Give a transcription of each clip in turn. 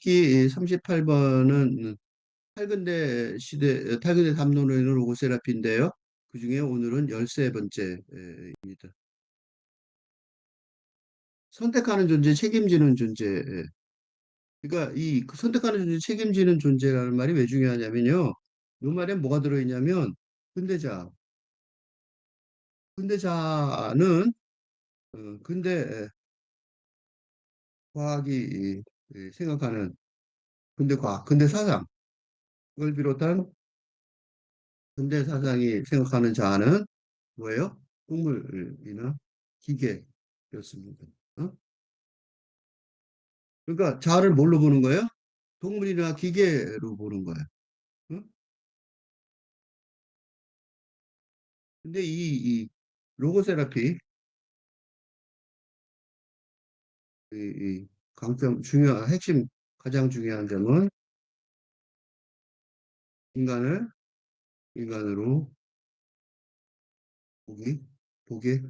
특히 38번은 탈근대 담론으로 로고세라피인데요. 그중에 오늘은 13번째입니다. 선택하는 존재, 책임지는 존재. 그러니까 그 선택하는 존재, 책임지는 존재라는 말이 왜 중요하냐면요. 이 말에 뭐가 들어있냐면, 근대자. 근대자는, 근대 과학이 생각하는 근대 과학, 근대 사상을 비롯한 근대 사상이 생각하는 자아는 뭐예요? 동물이나 기계였습니다. 어? 그러니까 자아를 뭘로 보는 거예요? 동물이나 기계로 보는 거예요. 어? 근데 이 로고세라피, 이 강점, 핵심, 가장 중요한 점은 인간을 인간으로 보기, 보게.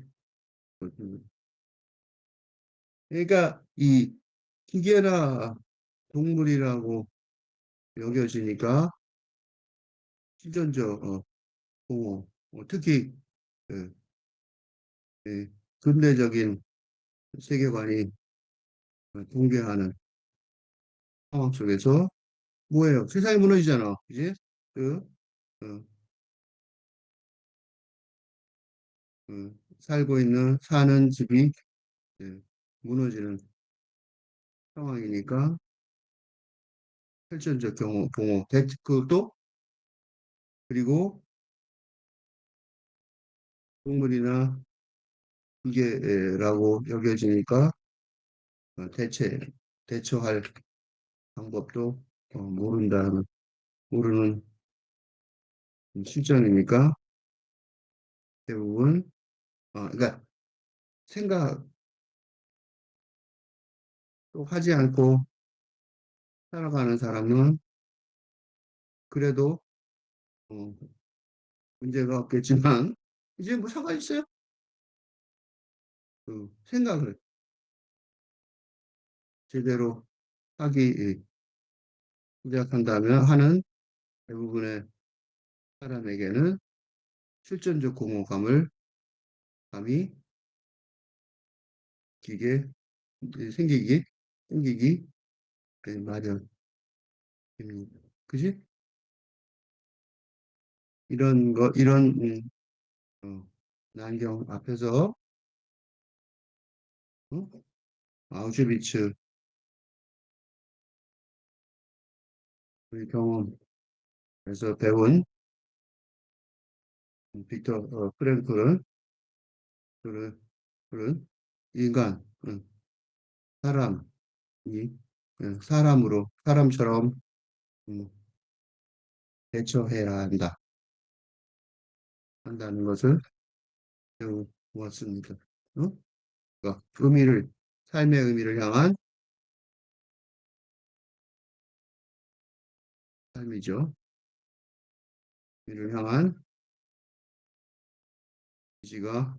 그러니까 이 기계나 동물이라고 여겨지니까 실존적 공허, 특히 그, 근대적인 세계관이 붕괴하는 상황 속에서 뭐예요? 세상이 무너지잖아. 그지? 그, 어, 살고 있는, 사는 집이 예, 무너지는 상황이니까 혈전적 경우, 봉호, 그것도 그리고 동물이나 기계라고 여겨지니까 어, 대체, 대처할 방법도 모르는 실정이니까 대부분, 그러니까 생각도 하지 않고 살아가는 사람은 그래도 어, 문제가 없겠지만 이제 뭐 상관 있어요? 생각을 제대로 하기 시작한다면 하는 대부분의 사람에게는 실존적 공허감을 감이 기게 생기기 생기기 마련입니다. 그지? 이런 난경 앞에서 어? 아우슈비츠 우리 경험에서 배운 빅터 프랭클은 그런 그런 인간 사람이 사람으로 사람처럼 음, 대처해야 한다는 것을 배워보았습니다. 어? 그러니까 삶의 의미를 향한 삶이죠. 의미를 향한 의지가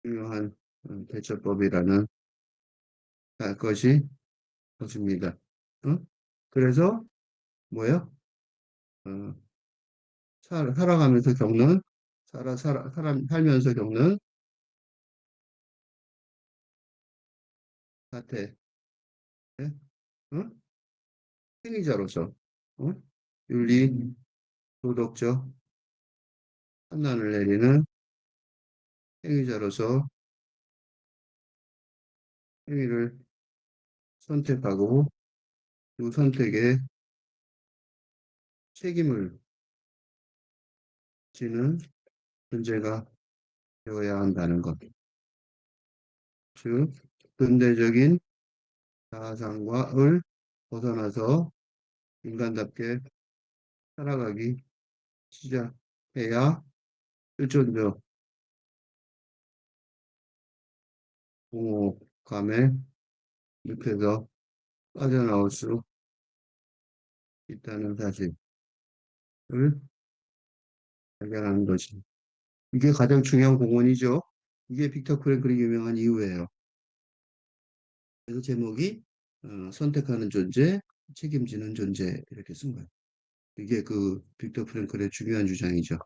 중요한 대처법이라는 것이 것입니다. 어? 그래서 뭐예요? 어, 살아가면서 겪는 사람 살면서 겪는 사태, 예? 어? 행위자로서 어? 윤리, 도덕적 판단을 내리는 행위자로서 행위를 선택하고 그 선택에 책임을 지는 존재가 되어야 한다는 것. 즉, 근대적인 자아상과를 벗어나서 인간답게 살아가기 시작해야 실존적 공허감에 늪에서 빠져나올 수 있다는 사실을 발견하는 것이. 이게 가장 중요한 공헌이죠. 이게 빅터 프랭클이 유명한 이유예요. 그래서 제목이 선택하는 존재, 책임지는 존재 이렇게 쓴 거예요. 이게 그 빅터 프랭클의 중요한 주장이죠.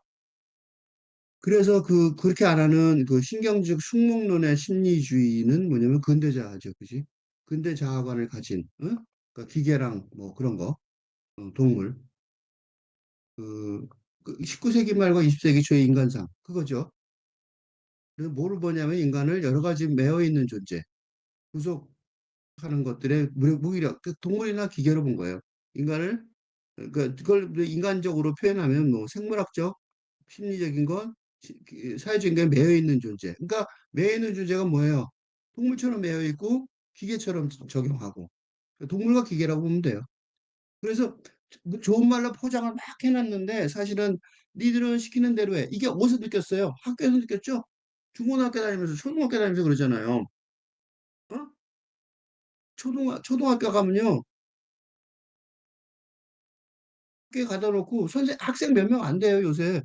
그래서 그렇게 안 하는 그 신경적 숙목론의 심리주의는 뭐냐면 근대자아죠, 그지? 근대자아관을 가진, 그러니까 기계랑 뭐 그런 거, 동물, 그 19세기 말과 20세기 초의 인간상 그거죠. 그래서 뭐를 보냐면 인간을 여러 가지 매여 있는 존재, 구속하는 것들의 무기력, 그 동물이나 기계로 본 거예요. 인간을 그러니까 그걸 인간적으로 표현하면 뭐 생물학적, 심리적인 건 사회적인 게 매여 있는 존재. 그러니까 매여 있는 존재가 뭐예요? 동물처럼 매여 있고 기계처럼 적용하고 동물과 기계라고 보면 돼요. 그래서 뭐 좋은 말로 포장을 막 해놨는데 사실은 니들은 시키는 대로 해. 이게 어디서 느꼈어요? 학교에서 느꼈죠? 중고등학교 다니면서 초등학교 다니면서 그러잖아요. 어? 초등학교 가면요. 학교에 가다 놓고 학생 몇 명 안 돼요, 요새.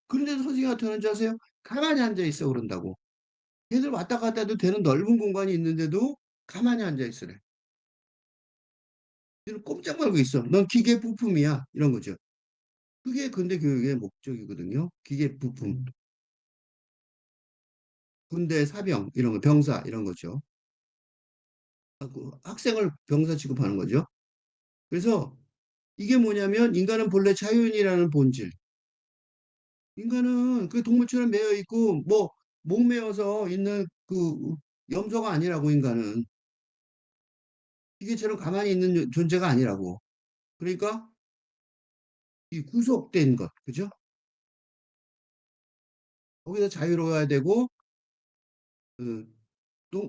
그런데도 선생님한테 하는 줄 아세요? 가만히 앉아 있어 그런다고. 애들 왔다 갔다 해도 되는 넓은 공간이 있는데도 가만히 앉아 있으래. 얘는 꼼짝 말고 있어. 넌 기계 부품이야. 이런 거죠. 그게 근대 교육의 목적이거든요. 기계 부품. 군대 사병, 이런 거, 병사, 이런 거죠. 그 학생을 병사 취급하는 거죠. 그래서 이게 뭐냐면 인간은 본래 자연이라는 본질. 인간은 그 동물처럼 매여 있고 뭐 목매어서 있는 그 염소가 아니라고 인간은 기계처럼 가만히 있는 존재가 아니라고. 그러니까 이 구속된 것, 그죠? 거기서 자유로워야 되고 그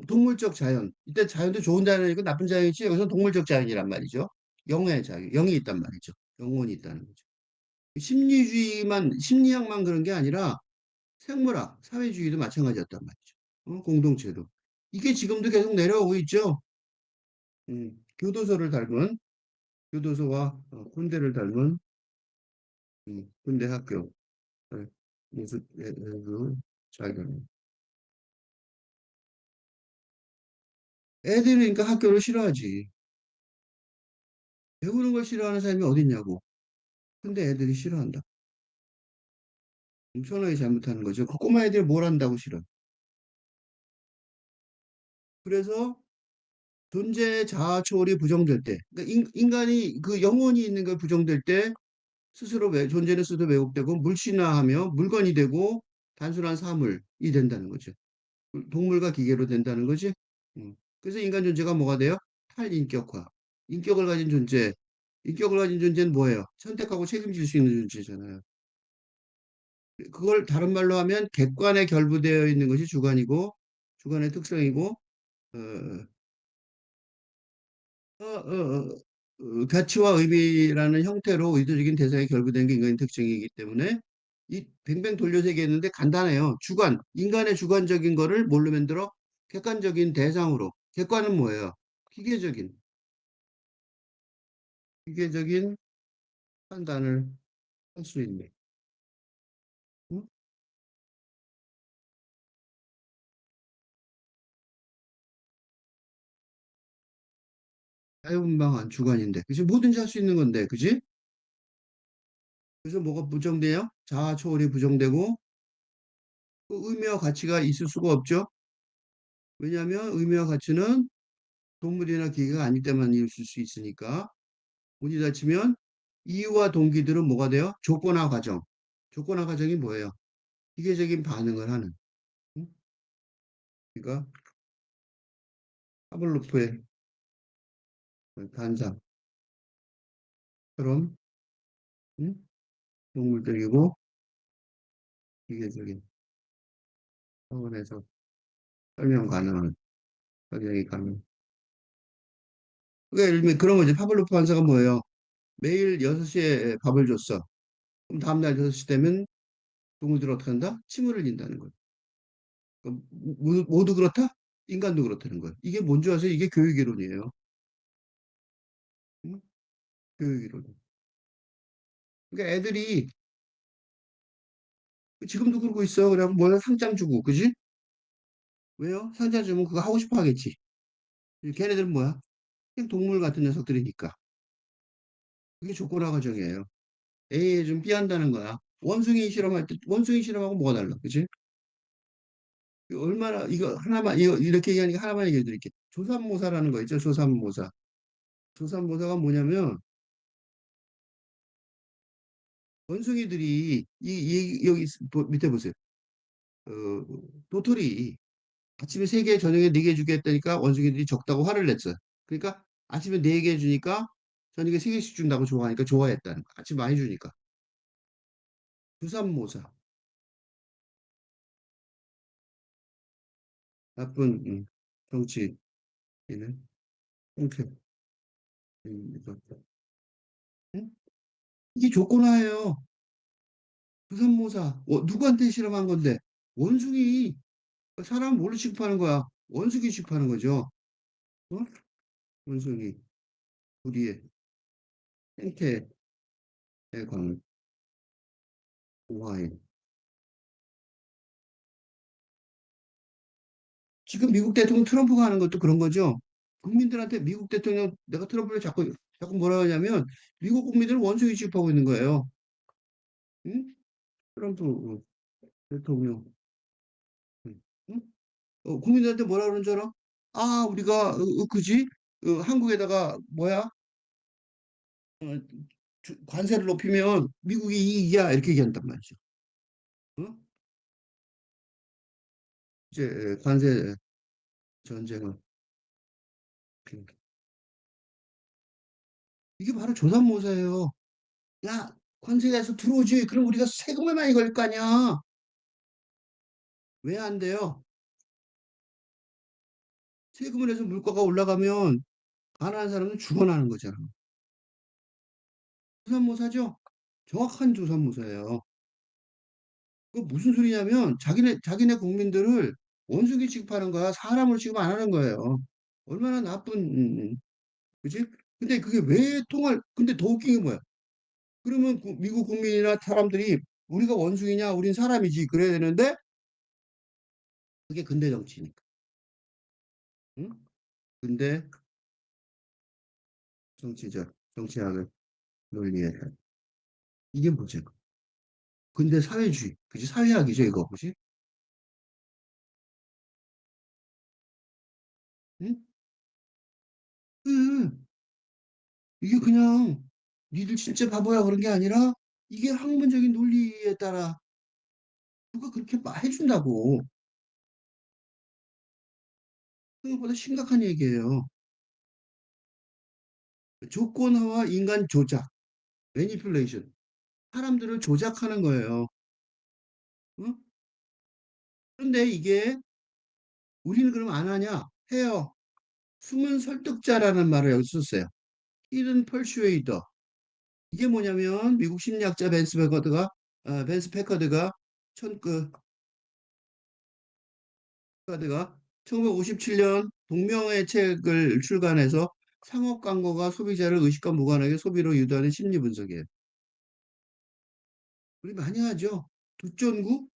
동물적 자연. 이때 자연도 좋은 자연이고 나쁜 자연이지 여기서 동물적 자연이란 말이죠. 영의 자유, 영이 있단 말이죠. 영혼이 있다는 거죠. 심리학만 그런 게 아니라 생물학, 사회주의도 마찬가지였단 말이죠. 공동체도. 이게 지금도 계속 내려오고 있죠. 교도소를 닮은, 교도소와 군대를 닮은 군대 학교. 네, 모습, 작용. 애들이 그러니까 학교를 싫어하지. 배우는 걸 싫어하는 사람이 어딨냐고. 근데 애들이 싫어한다. 엄청나게 잘못하는 거죠. 그 꼬마 애들이 뭘 한다고 싫어. 그래서 존재의 자아 초월이 부정될 때, 그러니까 인간이 그 영혼이 있는 걸 부정될 때 스스로 존재는 스스로 왜곡되고 물신화하며 물건이 되고 단순한 사물이 된다는 거죠. 동물과 기계로 된다는 거지. 그래서 인간 존재가 뭐가 돼요? 탈인격화. 인격을 가진 존재. 인격을 가진 존재는 뭐예요? 선택하고 책임질 수 있는 존재잖아요. 그걸 다른 말로 하면 객관에 결부되어 있는 것이 주관이고 주관의 특성이고 어, 가치와 의미라는 형태로 의도적인 대상에 결부된 게 인간의 특징이기 때문에 이 뱅뱅 돌려서 얘기했는데 간단해요. 주관, 인간의 주관적인 거를 뭘로 만들어? 객관적인 대상으로. 객관은 뭐예요? 기계적인, 기계적인 판단을 할 수 있는. 응? 자유분방한 주관인데. 그치? 뭐든지 할 수 있는 건데. 그지? 그래서 뭐가 부정돼요? 자아 초월이 부정되고 그 의미와 가치가 있을 수가 없죠. 왜냐하면 의미와 가치는 동물이나 기계가 아닐 때만 있을 수 있으니까 문이 닫히면 이유와 동기들은 뭐가 돼요? 조건화 과정. 조건화 과정이 뭐예요? 기계적인 반응을 하는. 응? 그러니까 파블로프의 단상처럼 응? 동물적이고 기계적인 차원에서 설명 가능한 설명이 가능. 그러니까 예를 들면 그런 거지. 파블로프 판사가 뭐예요? 매일 6시에 밥을 줬어. 그럼 다음날 6시 되면 동물들 어떻게 한다? 침을 흘린다는 거예요. 모두 그렇다? 인간도 그렇다는 거예요. 이게 뭔지 아세요? 이게 교육이론이에요. 응? 교육이론. 그러니까 애들이 지금도 그러고 있어. 그래갖고 뭐야 상장 주고, 그지? 왜요? 상장 주면 그거 하고 싶어 하겠지. 걔네들은 뭐야? 그냥 동물 같은 녀석들이니까. 그게 조건화 과정이에요. A에 좀 B 한다는 거야. 원숭이 실험할 때 원숭이 실험하고 뭐가 달라? 그치? 얼마나 이거 하나만 이거 이렇게 얘기하니까 하나만 얘기해 드릴게. 조삼모사라는 거 있죠? 조삼모사. 조삼모사가 뭐냐면 원숭이들이 여기 밑에 보세요. 어, 도토리 아침에 세 개, 저녁에 네 개 주겠다니까 원숭이들이 적다고 화를 냈어요. 그러니까 아침에 네 개 주니까 저녁에 세 개씩 준다고 좋아하니까 좋아했다는 거. 아침 많이 주니까. 조삼모사. 나쁜 정치인은 홍태. 이거. 응? 이게 조건화예요. 조삼모사. 누구한테 실험한 건데? 원숭이. 사람 뭘로 취급하는 거야? 원숭이 취급하는 거죠. 어? 원숭이. 우리의 생태에 관한 오하에. 지금 미국 대통령 트럼프가 하는 것도 그런 거죠. 국민들한테 미국 대통령 내가 트럼프를 자꾸 뭐라 하냐면 미국 국민들은 원숭이 취급하고 있는 거예요. 응? 트럼프 대통령. 응? 응? 국민들한테 뭐라 그러는 줄 알아? 아, 우리가 그지? 한국에다가 뭐야? 관세를 높이면 미국이 이익이야 이렇게 얘기한단 말이죠. 어? 이제 관세 전쟁을 이게 바로 조삼모사예요. 야, 관세에서 들어오지. 그럼 우리가 세금을 많이 걸 거 아니야. 왜 안 돼요? 세금을 내서 물가가 올라가면 가난한 사람은 죽어나는 거잖아. 조삼모사죠? 정확한 조삼모사예요. 그 무슨 소리냐면 자기네 국민들을 원숭이 취급하는 거야. 사람으로 취급 안 하는 거예요. 얼마나 나쁜 그지? 근데 그게 왜 근데 더 웃긴 게 뭐야? 그러면 미국 국민이나 사람들이 우리가 원숭이냐? 우린 사람이지. 그래야 되는데 그게 근대 정치니까. 응? 근대 정치적 정치학을 논리에 이게 뭐지? 근대 사회주의. 그지? 사회학이죠, 이거. 그지? 응? 응. 이게 그냥 니들 진짜 바보야 그런 게 아니라 이게 학문적인 논리에 따라 누가 그렇게 해준다고. 그것보다 심각한 얘기예요. 조건화와 인간 조작, 매니플레이션. 사람들을 조작하는 거예요. 응? 그런데 이게 우리는 그럼 안 하냐? 해요. 숨은 설득자라는 말을 여기 썼어요. 히든 펄슈에이더. 이게 뭐냐면 미국 심리학자 벤스 패커드가 카드가 1957년 동명의 책을 출간해서 상업 광고가 소비자를 의식과 무관하게 소비로 유도하는 심리 분석이에요. 우리 많이 하죠. 두존구?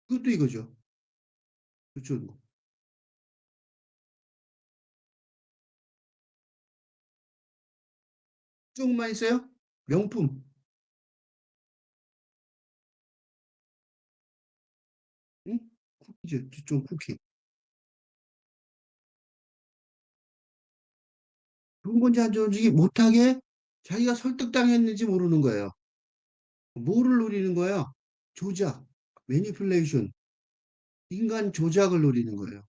그것도 이거죠. 두존구. 조금만 있어요? 명품. 응? 쿠키죠. 두존 쿠키. 좋은 건지 안 좋은지 못하게 자기가 설득당했는지 모르는 거예요. 뭐를 노리는 거야? 조작, 매니플레이션, 인간 조작을 노리는 거예요.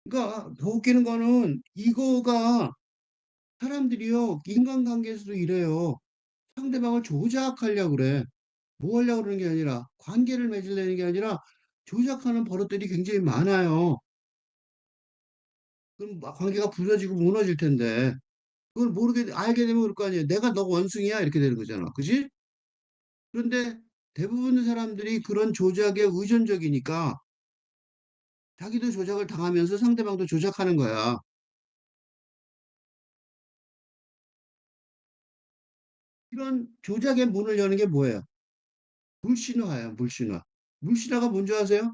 그러니까 더 웃기는 거는 이거가 사람들이요, 인간관계에서도 이래요. 상대방을 조작하려고 그래. 뭐 하려고 그러는 게 아니라, 관계를 맺으려는 게 아니라, 조작하는 버릇들이 굉장히 많아요. 그럼 막 관계가 부서지고 무너질 텐데, 그걸 알게 되면 그럴 거 아니에요. 내가 너 원숭이야? 이렇게 되는 거잖아. 그지? 그런데 대부분의 사람들이 그런 조작에 의존적이니까, 자기도 조작을 당하면서 상대방도 조작하는 거야. 이런 조작의 문을 여는 게 뭐예요? 물신화예요, 물신화. 물신화가 뭔지 아세요?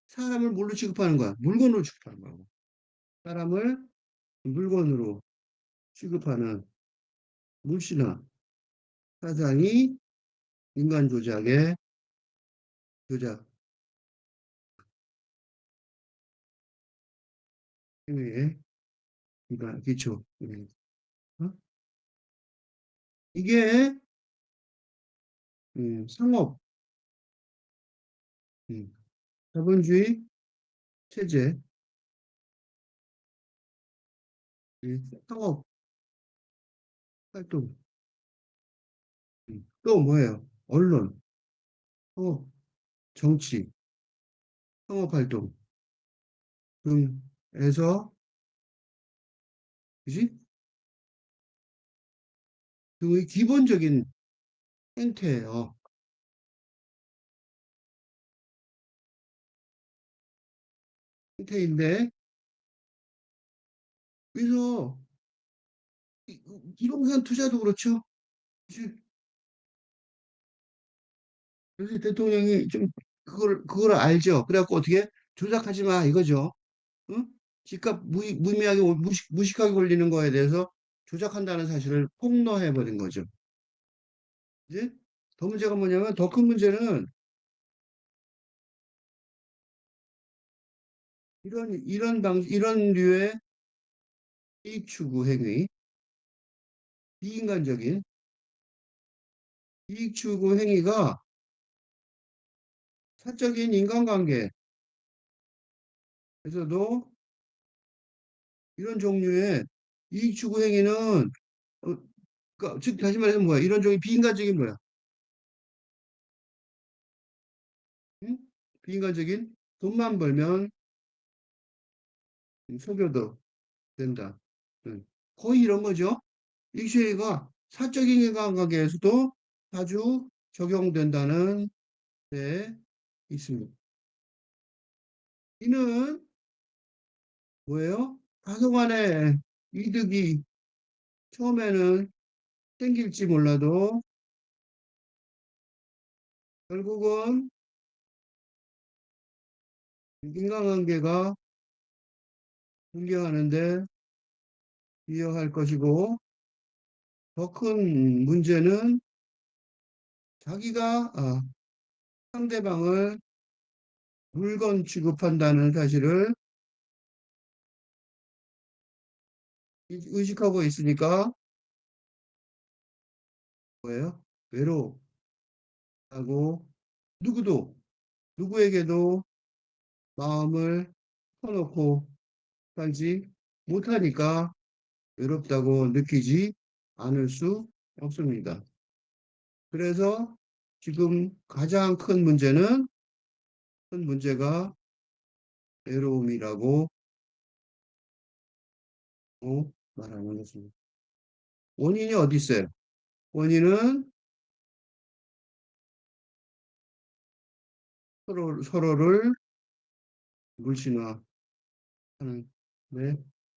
사람을 뭘로 취급하는 거야? 물건으로 취급하는 거고. 사람을 물건으로 취급하는 물씨나 사장이 인간 조작의 조작 행위의 인간 기초. 어? 이게 상업, 음, 자본주의 체제, 상업 활동, 또 뭐예요? 언론, 상업, 정치, 상업 활동 등에서, 그지? 등의 기본적인 행태예요. 행태인데, 그래서 부동산 투자도 그렇죠. 그지? 그래서 대통령이 좀 그걸 알죠. 그래갖고 어떻게 조작하지 마 이거죠. 응? 집값 무의미하게 무식하게 올리는 거에 대해서 조작한다는 사실을 폭로해버린 거죠. 이제 더 문제가 뭐냐면 더 큰 문제는 이런 류의 이익 추구 행위, 비인간적인 이익 추구 행위가 사적인 인간관계에서도 이런 종류의 이익 추구 행위는 그러니까 즉 다시 말해서 뭐야? 이런 종류 비인간적인 뭐야? 응? 비인간적인 돈만 벌면 속여도 된다. 응. 거의 이런 거죠. 이슈가 사적인 인간관계에서도 자주 적용된다는 데 있습니다. 이는 뭐예요? 다소간의 이득이 처음에는 땡길지 몰라도 결국은 인간관계가 funge하는데 기여할 것이고 더 큰 문제는 자기가 상대방을 물건 취급한다는 사실을 의식하고 있으니까 뭐예요? 외로하고 누구도 누구에게도 마음을 터놓고 살지 못하니까 외롭다고 느끼지 않을 수 없습니다. 그래서 지금 가장 큰 문제가 외로움이라고 말하는 것입니다. 원인이 어디 있어요? 원인은 서로를 물신화하는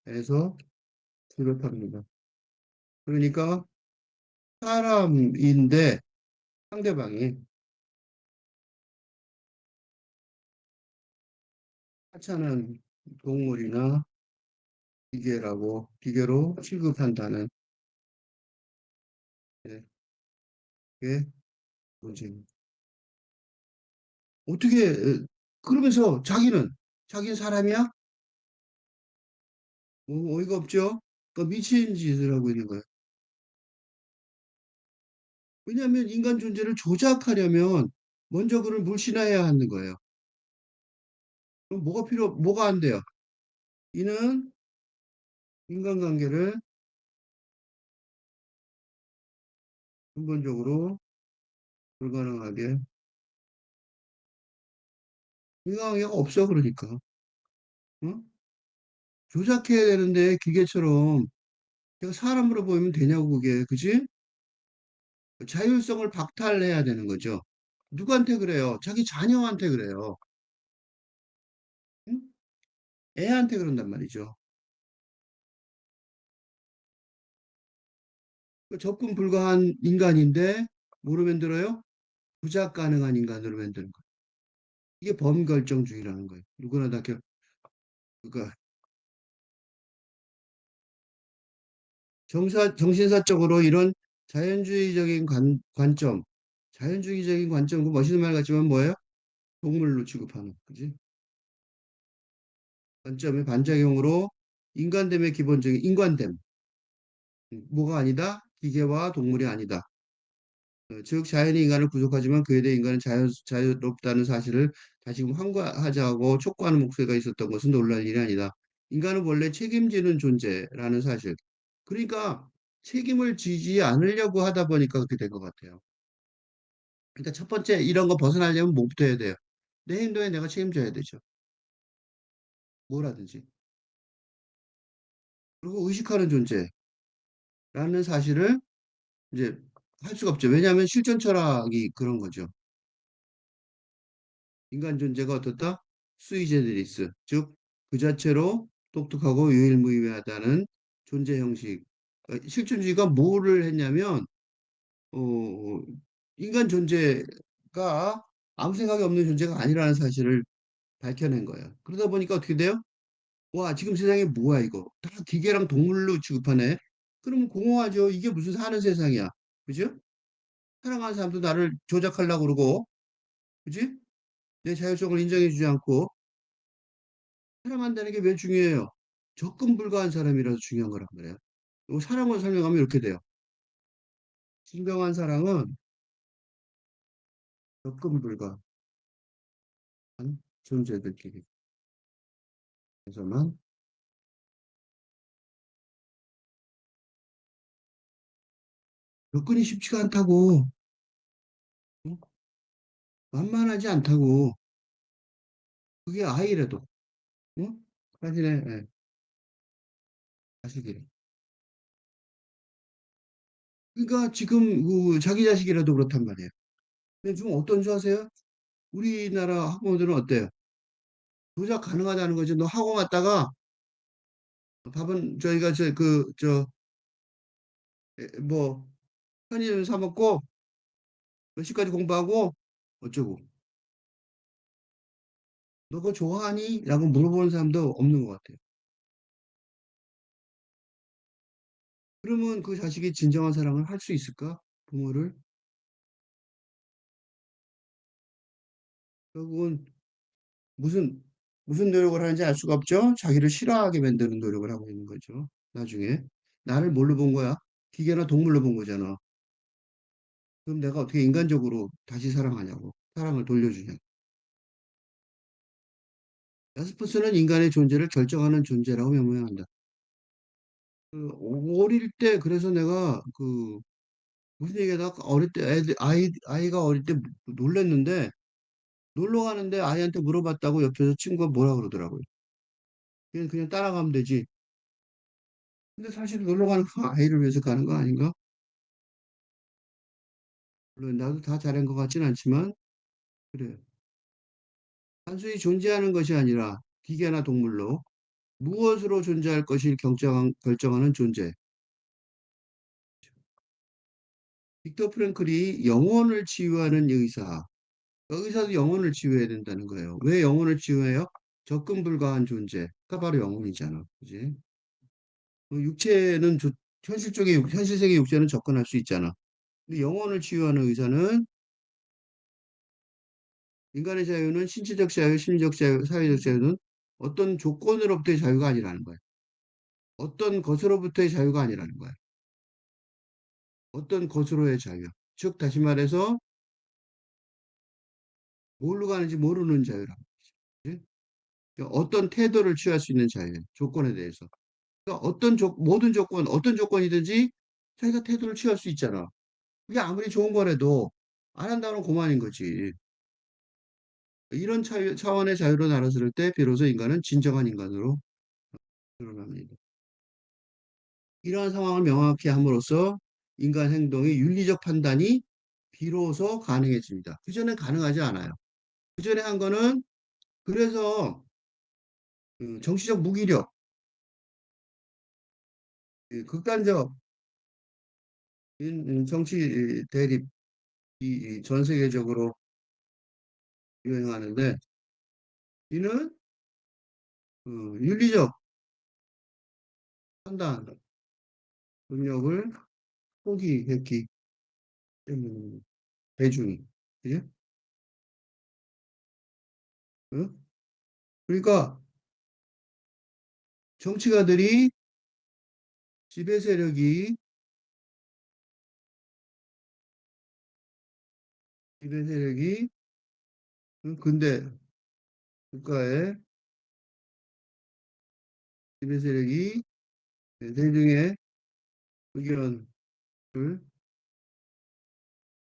데에서 비롯합니다. 그러니까 사람인데 상대방이 하찮은 동물이나 기계로 취급한다는 게 문제입니다. 어떻게 그러면서 자기는 사람이야? 뭐 어이가 없죠? 그 미친 짓을 하고 있는 거예요. 왜냐하면 인간 존재를 조작하려면 먼저 그를 물신화해야 하는 거예요. 그럼 뭐가 안 돼요? 이는 인간관계를 근본적으로 불가능하게 인간관계가 없어 그러니까. 어? 조작해야 되는데 기계처럼 내가 사람으로 보이면 되냐고 그게 그지? 자율성을 박탈해야 되는 거죠. 누구한테 그래요? 자기 자녀한테 그래요. 응? 애한테 그런단 말이죠. 그 접근 불가한 인간인데 뭐로 들어요? 부작 가능한 인간으로 만드는 거예요. 이게 범결정주의라는 거예요. 누구나 다 그러니까 정신사적으로 이런 자연주의적인 관점, 자연주의적인 관점, 그 멋있는 말 같지만 뭐예요? 동물로 취급하는, 그지? 관점의 반작용으로 인간됨의 기본적인 인간됨, 뭐가 아니다? 기계와 동물이 아니다. 즉 자연이 인간을 구속하지만 그에 대해 인간은 자유롭다는 사실을 다시금 환가하자고 촉구하는 목소리가 있었던 것은 놀랄 일이 아니다. 인간은 원래 책임지는 존재라는 사실. 그러니까 책임을 지지 않으려고 하다 보니까 그렇게 된 것 같아요. 그러니까 첫 번째 이런 거 벗어나려면 뭐부터 해야 돼요? 내 행동에 내가 책임져야 되죠. 뭐라든지. 그리고 의식하는 존재라는 사실을 이제 할 수가 없죠. 왜냐하면 실존 철학이 그런 거죠. 인간 존재가 어떻다? 수이 제네리스, 즉 그 자체로 똑똑하고 유일무이하다는 존재 형식. 실존주의가 뭐를 했냐면 인간 존재가 아무 생각이 없는 존재가 아니라는 사실을 밝혀낸 거예요. 그러다 보니까 어떻게 돼요? 와, 지금 세상에 뭐야 이거? 다 기계랑 동물로 취급하네. 그러면 공허하죠. 이게 무슨 사는 세상이야. 그죠? 사랑하는 사람도 나를 조작하려고 그러고, 그지? 내 자율성을 인정해주지 않고, 사랑한다는 게 왜 중요해요? 접근 불가한 사람이라서 중요한 거란 말이에요. 그리고 사랑을 설명하면 이렇게 돼요. 진정한 사랑은 접근 불가한 존재들끼리에서만 접근이 쉽지가 않다고, 어? 만만하지 않다고. 그게 아이라도, 응? 자신의 자식이래. 그러니까 지금 그 자기 자식이라도 그렇단 말이에요. 근데 지금 어떤 줄 아세요? 우리나라 학부모들은 어때요? 조작 가능하다는 거죠. 너 학원 갔다가 밥은 저희가 뭐 편의점 사 먹고 몇 시까지 공부하고 어쩌고. 너 그거 좋아하니? 라고 물어보는 사람도 없는 것 같아요. 그러면 그 자식이 진정한 사랑을 할 수 있을까? 부모를? 결국은 무슨, 무슨 노력을 하는지 알 수가 없죠? 자기를 싫어하게 만드는 노력을 하고 있는 거죠. 나중에. 나를 뭘로 본 거야? 기계나 동물로 본 거잖아. 그럼 내가 어떻게 인간적으로 다시 사랑하냐고. 사랑을 돌려주냐고. 야스퍼스는 인간의 존재를 결정하는 존재라고 명명한다. 어릴 때, 그래서 내가 무슨 얘기하다 어릴 때 아이가 어릴 때 놀랬는데, 놀러 가는데 아이한테 물어봤다고 옆에서 친구가 뭐라 그러더라고요. 그냥 따라가면 되지. 근데 사실 놀러 가는 거 아이를 위해서 가는 거 아닌가? 물론 나도 다 잘한 것 같진 않지만, 그래. 단순히 존재하는 것이 아니라 기계나 동물로 무엇으로 존재할 것을 결정하는 존재. 빅터 프랭클이 영혼을 치유하는 의사. 의사도 영혼을 치유해야 된다는 거예요. 왜 영혼을 치유해요? 접근 불가한 존재가 바로 영혼이잖아. 그지? 육체는 현실 세계 육체는 접근할 수 있잖아. 근데 영혼을 치유하는 의사는 인간의 자유는 신체적 자유, 심리적 자유, 사회적 자유는 어떤 조건으로부터의 자유가 아니라는 거예요. 어떤 것으로부터의 자유가 아니라는 거예요. 어떤 것으로의 자유. 즉, 다시 말해서 뭘로 가는지 모르는 자유라는 거지. 그러니까 어떤 태도를 취할 수 있는 자유예요. 조건에 대해서. 그러니까 모든 조건, 어떤 조건이든지 자기가 태도를 취할 수 있잖아. 그게 아무리 좋은 거라도 안 한다는 고만인 거지. 이런 차원의 자유로 나눠을 때 비로소 인간은 진정한 인간으로 드러납니다. 이러한 상황을 명확히 함으로써 인간 행동의 윤리적 판단이 비로소 가능해집니다. 그전엔 가능하지 않아요. 그전에 한 거는 그래서 정치적 무기력, 극단적 정치 대립이 전 세계적으로 유행하는데 이는 윤리적 판단, 능력을 포기했기 때문에 대중이. 그지? 어? 그러니까 정치가들이 지배 세력이 지배 세력이 근대 국가의 지배 세력이 대중의 의견을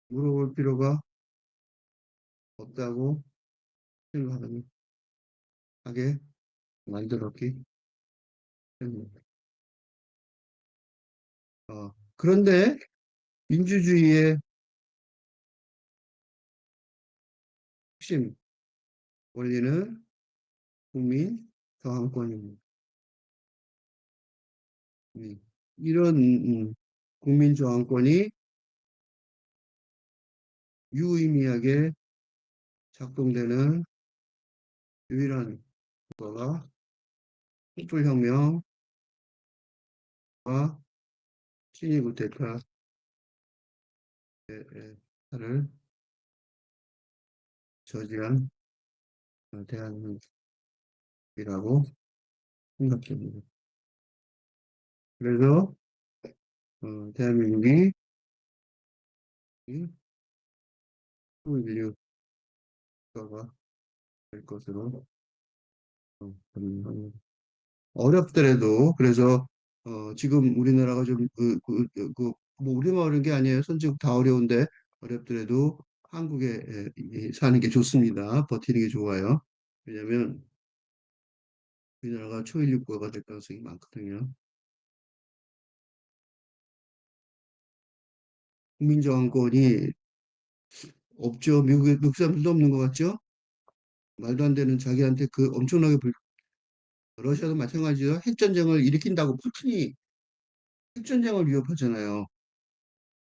물어볼 필요가 없다고 생각하게 만들었기 때문에. 그런데 민주주의의 핵심 원리는 국민 저항권입니다. 이런 국민 저항권이 유의미하게 작동되는 유일한 국가가 촛불혁명과 친위 쿠데타를 저지한 대한민국이라고 생각됩니다. 그래서 대한민국이 19.16 국가가 될 것으로 봅니다. 어렵더라도 그래서 지금 우리나라가 좀 뭐 우리만 어려운 게 아니에요. 선진국 다 어려운데 어렵더라도 한국에 사는 게 좋습니다. 버티는 게 좋아요. 왜냐하면 우리나라가 초일류 국가가 될 가능성이 많거든요. 국민저항권이 없죠. 미국 사람들도 없는 것 같죠? 말도 안 되는 자기한테 그 엄청나게 러시아도 마찬가지죠. 핵전쟁을 일으킨다고 푸틴이 핵전쟁을 위협하잖아요.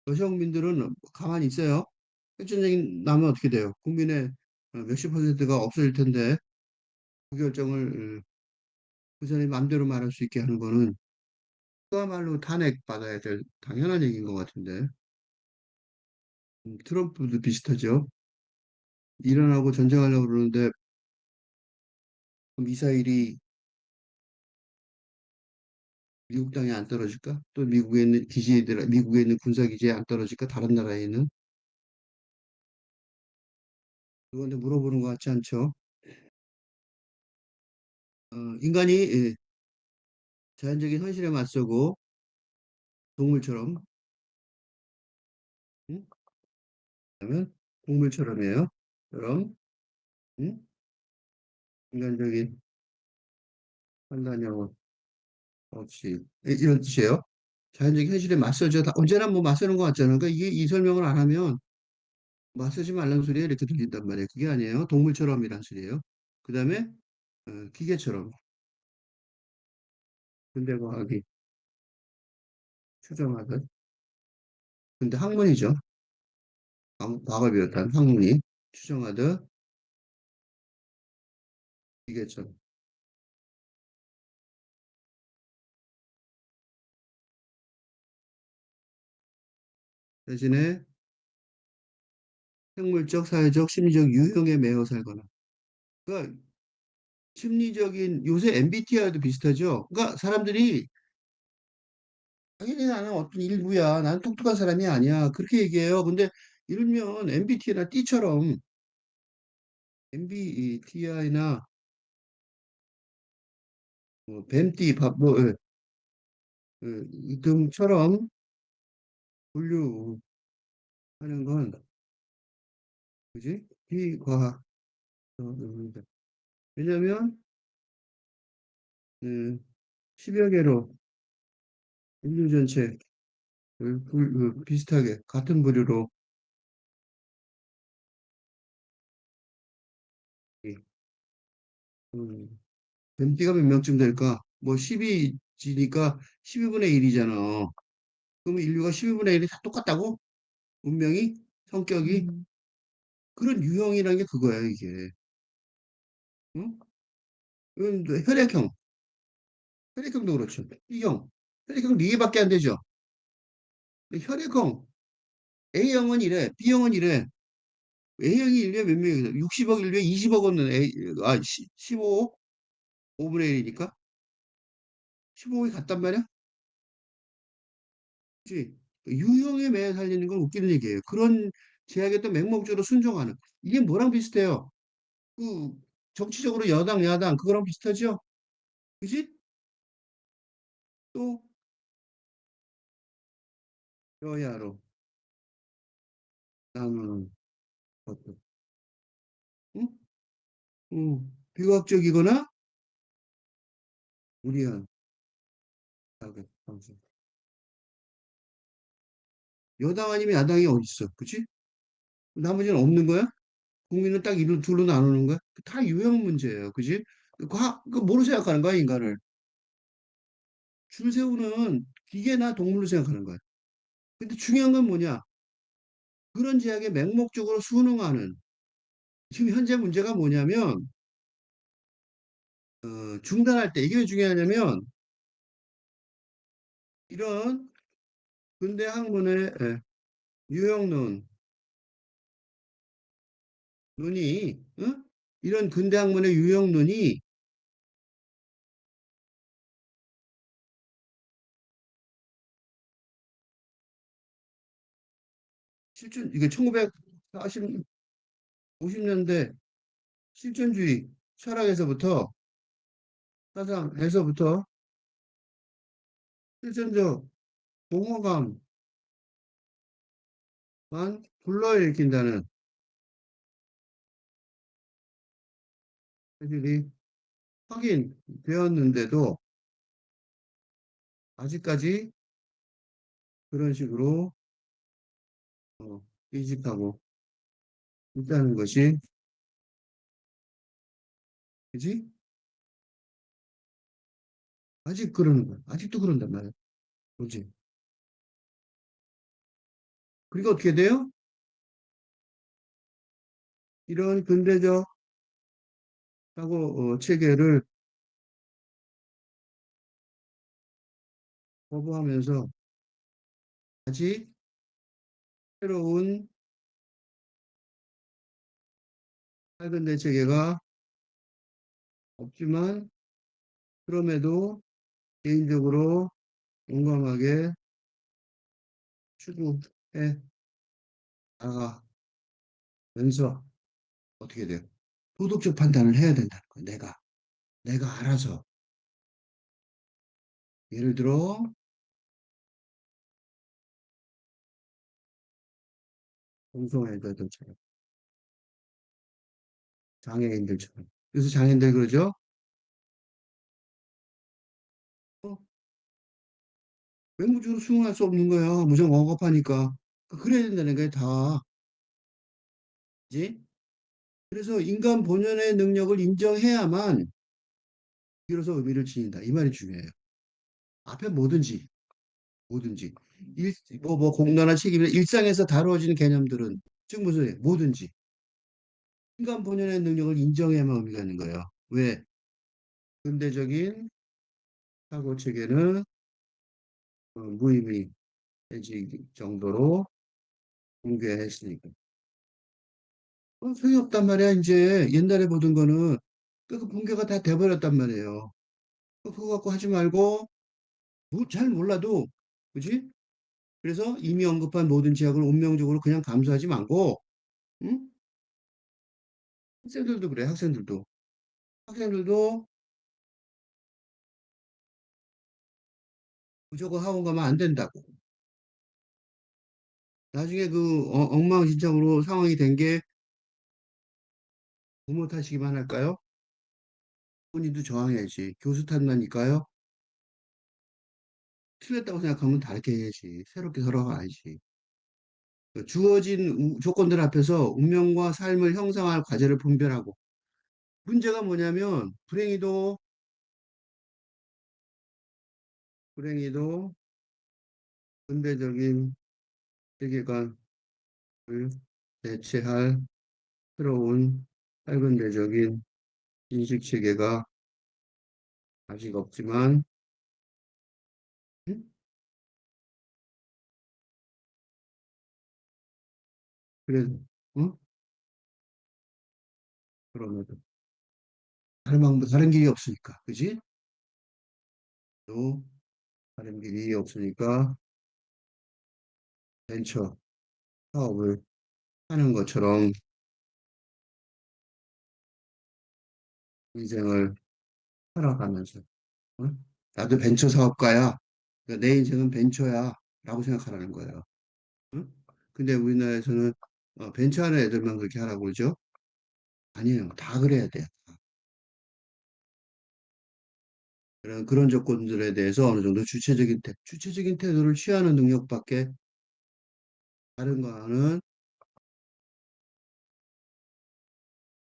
러시아 국민들은 가만히 있어요. 핵전쟁이 나면 어떻게 돼요? 국민의 몇십 퍼센트가 없어질 텐데 그 결정을 그 사람이 마음대로 말할 수 있게 하는 거는 그야말로 탄핵받아야 될 당연한 얘기인 것 같은데 트럼프도 비슷하죠. 이란하고 전쟁하려고 그러는데 그 미사일이 미국 땅에 안 떨어질까? 또 미국에 있는 기지들, 미국에 있는 군사기지에 안 떨어질까? 다른 나라에 있는? 그건데 물어보는 것 같지 않죠? 인간이 자연적인 현실에 맞서고 동물처럼, 응? 그러면 동물처럼이에요. 그럼 응? 인간적인 판단력 없이 이런 뜻이에요. 자연적인 현실에 맞서죠. 언제나 뭐 맞서는 것 같잖아요. 그러니까 이게 이 설명을 안 하면 맞서지 말라는 소리에 이렇게 들린단 말이에요. 그게 아니에요. 동물처럼이란 소리예요. 그 다음에 기계처럼 근대 과학이 추정하듯 근데 학문이죠. 과학을 비롯한 학문이 추정하듯 기계처럼 대신에 생물적, 사회적, 심리적 유형에 매여 살거나. 그러니까 심리적인 요새 MBTI도 비슷하죠. 그러니까 사람들이 당연히 나는 어떤 일부야. 나는 똑똑한 사람이 아니야. 그렇게 얘기해요. 근데 이러면 MBTI나 T처럼 MBTI나 뭐 뱀띠, 등처럼 분류하는 건 그지? 비과학입니다. 왜냐하면 10여 개로 인류 전체 비슷하게 같은 부류로 이, 음, 뱀띠가 몇 명쯤 될까? 뭐 12지니까 12분의 1이잖아. 그럼 인류가 12분의 1이 다 똑같다고? 운명이? 성격이? 그런 유형이라는 게 그거야, 이게. 응? 또 혈액형. 혈액형도 그렇죠. B형. 혈액형 4개밖에 안 되죠. 혈액형 A형은 이래, B형은 이래. A형이 인류에 몇 명이서 60억 인류에 20억 없는 A, 15억? 5분의 1이니까? 15억이 같단 말이야? 그치? 유형에 매여 살리는 건 웃기는 얘기예요. 그런 제약에 또 맹목적으로 순종하는. 이게 뭐랑 비슷해요? 그, 정치적으로 여당, 야당, 그거랑 비슷하죠? 그지? 또, 여야로 나누는 것도. 응? 비과학적이거나 무리한 자극, 방송. 여당 아니면 야당이 어디 있어? 그치? 나머지는 없는 거야? 국민은 딱 이로 둘로 나누는 거야? 다 유형 문제예요. 그지? 그 뭐로 생각하는 거야, 인간을? 줄 세우는 기계나 동물로 생각하는 거야. 근데 중요한 건 뭐냐? 그런 제약에 맹목적으로 순응하는 지금 현재 문제가 뭐냐면 중단할 때 이게 왜 중요하냐면 이런 근대 학문의 유형론 논이 이런 근대 학문의 유형론이 실존 이게 1940 50년대 실존주의 철학에서부터 사상에서부터 실존적 공허감만 불러일으킨다는 사실이 확인되었는데도 아직까지 그런 식으로 어, 인식하고 있다는 것이 그지? 아직 그러는 거야. 아직도 그런단 말이야. 그지? 그리고 어떻게 돼요? 이런 근대적 사고 체계를 거부하면서 아직 새로운 밝은 체계가 없지만 그럼에도 개인적으로 용감하게 추구해 나가면서 어떻게 돼요? 도덕적 판단을 해야 된다는 거야. 내가 알아서 예를 들어 동성애자들처럼 장애인들처럼 그래서 장애인들 그러죠? 어, 외모적으로 수용할 수 없는 거야. 무조건 억압하니까. 그래야 된다는 거야, 다. 그지? 그래서 인간 본연의 능력을 인정해야만 비로소 의미를 지닌다. 이 말이 중요해요. 앞에 뭐든지. 공론화 책임이나 일상에서 다루어지는 개념들은, 즉 무슨 소리예요? 뭐든지. 인간 본연의 능력을 인정해야만 의미가 있는 거예요. 왜? 근대적인 사고 체계는 무의미해질 정도로 붕괴했으니까. 소용이 없단 말이야, 이제. 옛날에 보던 거는. 그 붕괴가 다 돼버렸단 말이에요. 그거 갖고 하지 말고, 잘 몰라도, 그지? 그래서 이미 언급한 모든 제약을 운명적으로 그냥 감수하지 말고, 응? 학생들도 그래, 학생들도. 학생들도 무조건 학원 가면 안 된다고. 나중에 엉망진창으로 상황이 된 게 부모 탓이기만 할까요? 본인도 저항해야지. 교수 탓나니까요. 틀렸다고 생각하면 다르게 해야지. 새롭게 걸어가야지. 그 주어진 조건들 앞에서 운명과 삶을 형성할 과제를 분별하고 문제가 뭐냐면 불행히도 근대적인 세계관을 대체할 새로운 할근대적인 인식 체계가 아직 없지만 음? 그래, 응? 그러면 다른 방법, 다른 길이 없으니까, 그지? 또 다른 길이 없으니까 벤처 사업을 하는 것처럼 인생을 살아가면서, 응? 나도 벤처 사업가야. 그러니까 내 인생은 벤처야. 라고 생각하라는 거예요. 응? 근데 우리나라에서는 벤처하는 애들만 그렇게 하라고 그러죠? 아니에요. 다 그래야 돼요. 그런 조건들에 대해서 어느 정도 주체적인 태도를 취하는 능력밖에 다른 거는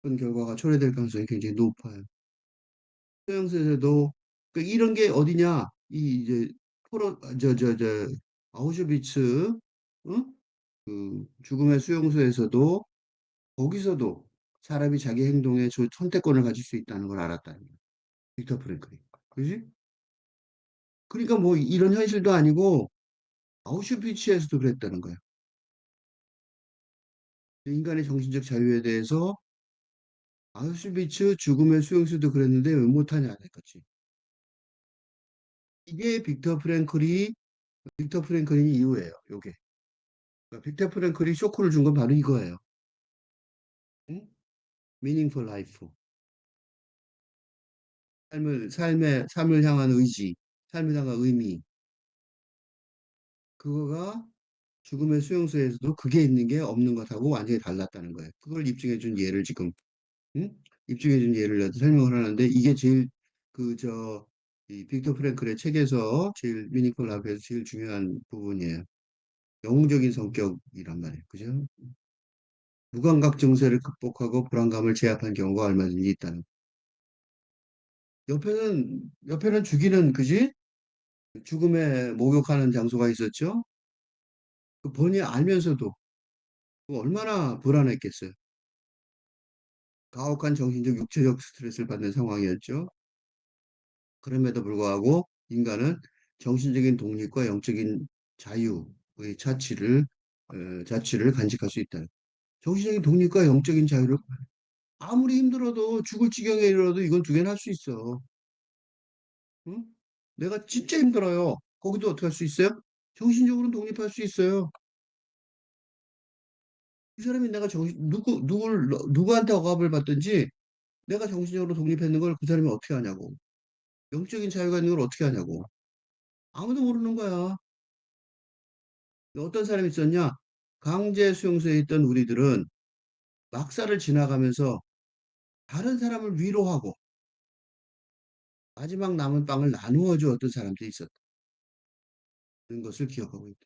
그런 결과가 초래될 가능성이 굉장히 높아요. 서양에서도 이런 게 어디냐? 이 이제 아우슈비츠, 응? 그 죽음의 수용소에서도 거기서도 사람이 자기 행동에 선택권을 가질 수 있다는 걸 알았다는 거예요. 빅터 프랭클이. 그지? 그러니까 뭐 이런 현실도 아니고 아우슈비츠에서도 그랬다는 거예요. 인간의 정신적 자유에 대해서 아우슈비츠 죽음의 수용소도 그랬는데 왜 못하냐 이거지. 이게 빅터 프랭클이 이유예요. 요게. 그러니까 빅터 프랭클이 쇼크를 준 건 바로 이거예요. 응? meaningful life. 삶을 향한 의지, 삶을 향한 의미. 그거가 죽음의 수용소에서도 그게 있는 게 없는 것하고 완전히 달랐다는 거예요. 그걸 입증해 준 예를 지금, 응? 입증해 준 예를 내가 설명을 하는데 이게 제일 이 빅터 프랭클의 책에서 제일 미니컬 라브에서 제일 중요한 부분이에요. 영웅적인 성격이란 말이에요. 그죠? 무감각 증세를 극복하고 불안감을 제압한 경우가 얼마든지 있다는. 옆에는 죽이는, 그지? 죽음에 목욕하는 장소가 있었죠? 그 본인이 알면서도 그 얼마나 불안했겠어요. 가혹한 정신적, 육체적 스트레스를 받는 상황이었죠. 그럼에도 불구하고 인간은 정신적인 독립과 영적인 자유의 자치를 간직할 수 있다. 정신적인 독립과 영적인 자유를 아무리 힘들어도 죽을 지경에 이르러도 이건 두 개는 할 수 있어. 응? 내가 진짜 힘들어요. 거기도 어떻게 할 수 있어요? 정신적으로 독립할 수 있어요. 이 사람이 내가 누구한테 억압을 받든지 내가 정신적으로 독립했는 걸 그 사람이 어떻게 하냐고. 영적인 자유가 있는 걸 어떻게 하냐고. 아무도 모르는 거야. 어떤 사람이 있었냐? 강제 수용소에 있던 우리들은 막사를 지나가면서 다른 사람을 위로하고 마지막 남은 빵을 나누어 주었던 사람들이 있었다는 것을 기억하고 있다.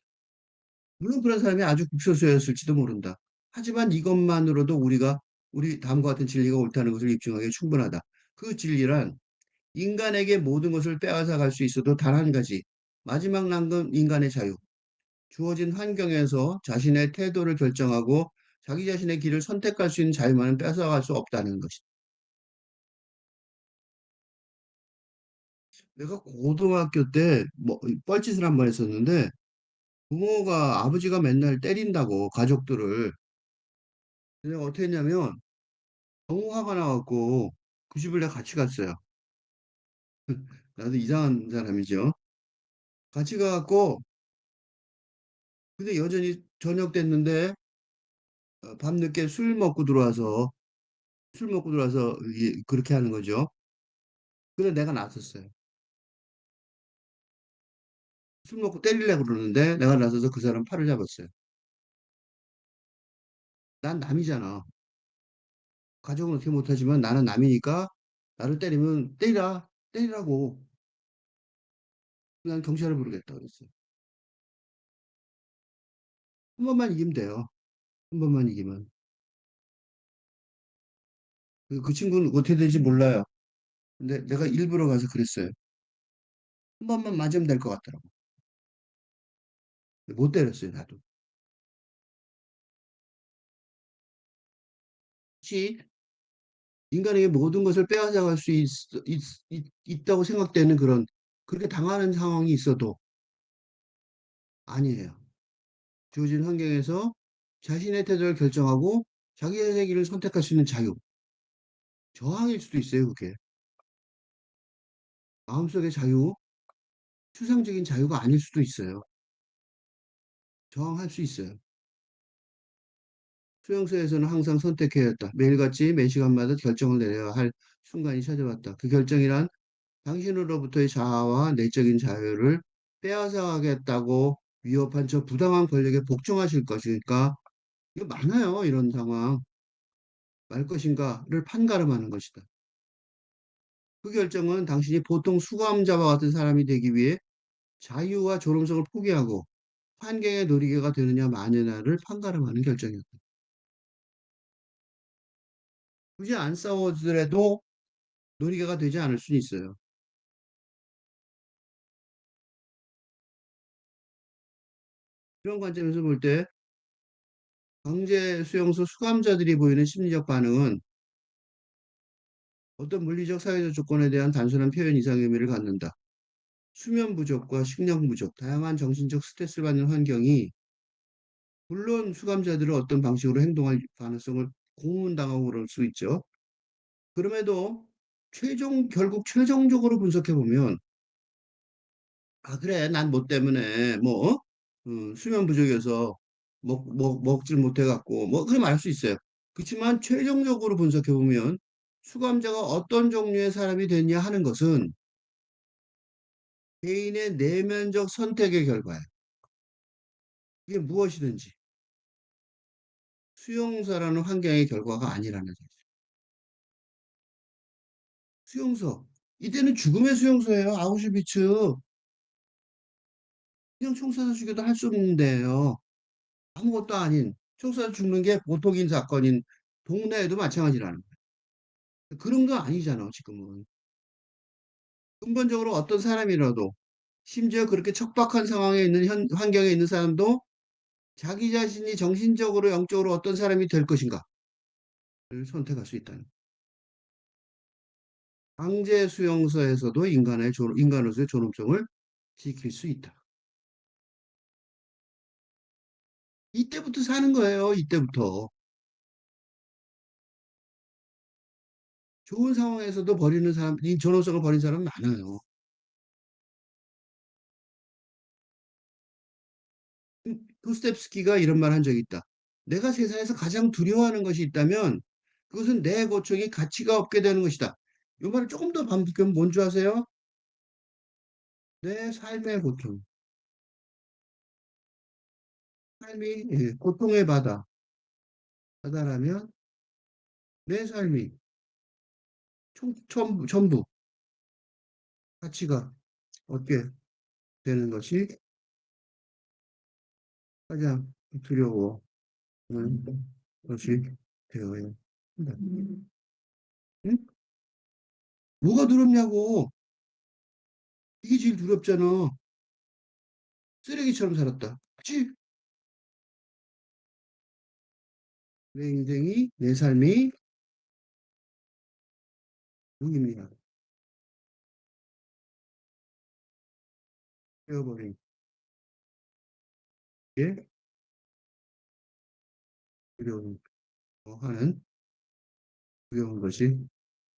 물론 그런 사람이 아주 극소수였을지도 모른다. 하지만 이것만으로도 우리 다음과 같은 진리가 옳다는 것을 입증하기에 충분하다. 그 진리란 인간에게 모든 것을 빼앗아 갈 수 있어도 단 한 가지. 마지막 남은 인간의 자유. 주어진 환경에서 자신의 태도를 결정하고 자기 자신의 길을 선택할 수 있는 자유만은 뺏어갈 수 없다는 것이다. 내가 고등학교 때 뭐 뻘짓을 한 번 했었는데 아버지가 맨날 때린다고 가족들을. 내가 어떻게 했냐면 너무 화가 나갖고 그 집을 내가 같이 갔어요. 나도 이상한 사람이죠. 같이 가갖고 근데 여전히 저녁 됐는데 밤늦게 술 먹고 들어와서 그렇게 하는 거죠. 그래서 내가 나섰어요. 술 먹고 때리려고 그러는데 내가 나서서 그 사람 팔을 잡았어요. 난 남이잖아. 가족은 어떻게 못하지만 나는 남이니까 나를 때리면 때리라고. 난 경찰을 부르겠다 그랬어요. 한 번만 이기면 돼요. 한 번만 이기면. 그 친구는 어떻게 될지 몰라요. 근데 내가 일부러 가서 그랬어요. 한 번만 맞으면 될 것 같더라고. 못 때렸어요, 나도. 혹시 인간에게 모든 것을 빼앗아갈 수 있다고 생각되는 그렇게 당하는 상황이 있어도 아니에요. 주어진 환경에서 자신의 태도를 결정하고 자기의 길을 선택할 수 있는 자유. 저항일 수도 있어요, 그게. 마음속의 자유, 추상적인 자유가 아닐 수도 있어요. 저항할 수 있어요. 수용소에서는 항상 선택해야 했다. 매일같이 매 시간마다 결정을 내려야 할 순간이 찾아왔다. 그 결정이란 당신으로부터의 자아와 내적인 자유를 빼앗아가겠다고 위협한 저 부당한 권력에 복종하실 것이니까 이거 많아요. 이런 상황. 말 것인가를 판가름하는 것이다. 그 결정은 당신이 보통 수감자와 같은 사람이 되기 위해 자유와 존엄성을 포기하고 환경의 놀이개가 되느냐 마느냐를 판가름하는 결정이었다. 굳이 안 싸워더라도 놀이개가 되지 않을 수는 있어요. 이런 관점에서 볼 때 강제 수용소 수감자들이 보이는 심리적 반응은 어떤 물리적 사회적 조건에 대한 단순한 표현 이상의 의미를 갖는다. 수면 부족과 식량 부족, 다양한 정신적 스트레스를 받는 환경이 물론 수감자들을 어떤 방식으로 행동할 가능성을 고문당하고 그럴 수 있죠. 그럼에도 결국 최종적으로 분석해 보면 아 그래 난 뭐 때문에 뭐 수면 부족이어서 먹질 못해 갖고 뭐 그래 말할 수 있어요. 그렇지만 최종적으로 분석해 보면 수감자가 어떤 종류의 사람이 됐냐 하는 것은 개인의 내면적 선택의 결과예요. 이게 무엇이든지 수용소라는 환경의 결과가 아니라는 사실. 수용소. 이때는 죽음의 수용소예요. 아우슈비츠. 그냥 총 쏴서 죽여도 할 수 없는데요. 아무것도 아닌 총 쏴서 죽는 게 보통인 사건인 동네에도 마찬가지라는 거예요. 그런 거 아니잖아, 지금은. 근본적으로 어떤 사람이라도 심지어 그렇게 척박한 상황에 있는 환경에 있는 사람도 자기 자신이 정신적으로 영적으로 어떤 사람이 될 것인가를 선택할 수 있다는. 강제 수용소에서도 인간으로서의 존엄성을 지킬 수 있다. 이때부터 사는 거예요. 이때부터. 좋은 상황에서도 버리는 사람, 이 존엄성을 버린 사람은 많아요. 도스텝스키가 이런 말 한 적이 있다. 내가 세상에서 가장 두려워하는 것이 있다면 그것은 내 고통이 가치가 없게 되는 것이다. 이 말을 조금 더 반복하면 뭔지 아세요? 내 삶의 고통. 삶이 고통의 바다라면 내 삶이 전부 가치가 없게 되는 것이 가장 두려워하는 것이 되어야 한다. 응? 뭐가 두렵냐고. 이게 제일 두렵잖아. 쓰레기처럼 살았다. 그치? 내 인생이, 내 삶이 무기입니다. 되어버린 게 두려운 하는 두려운 것이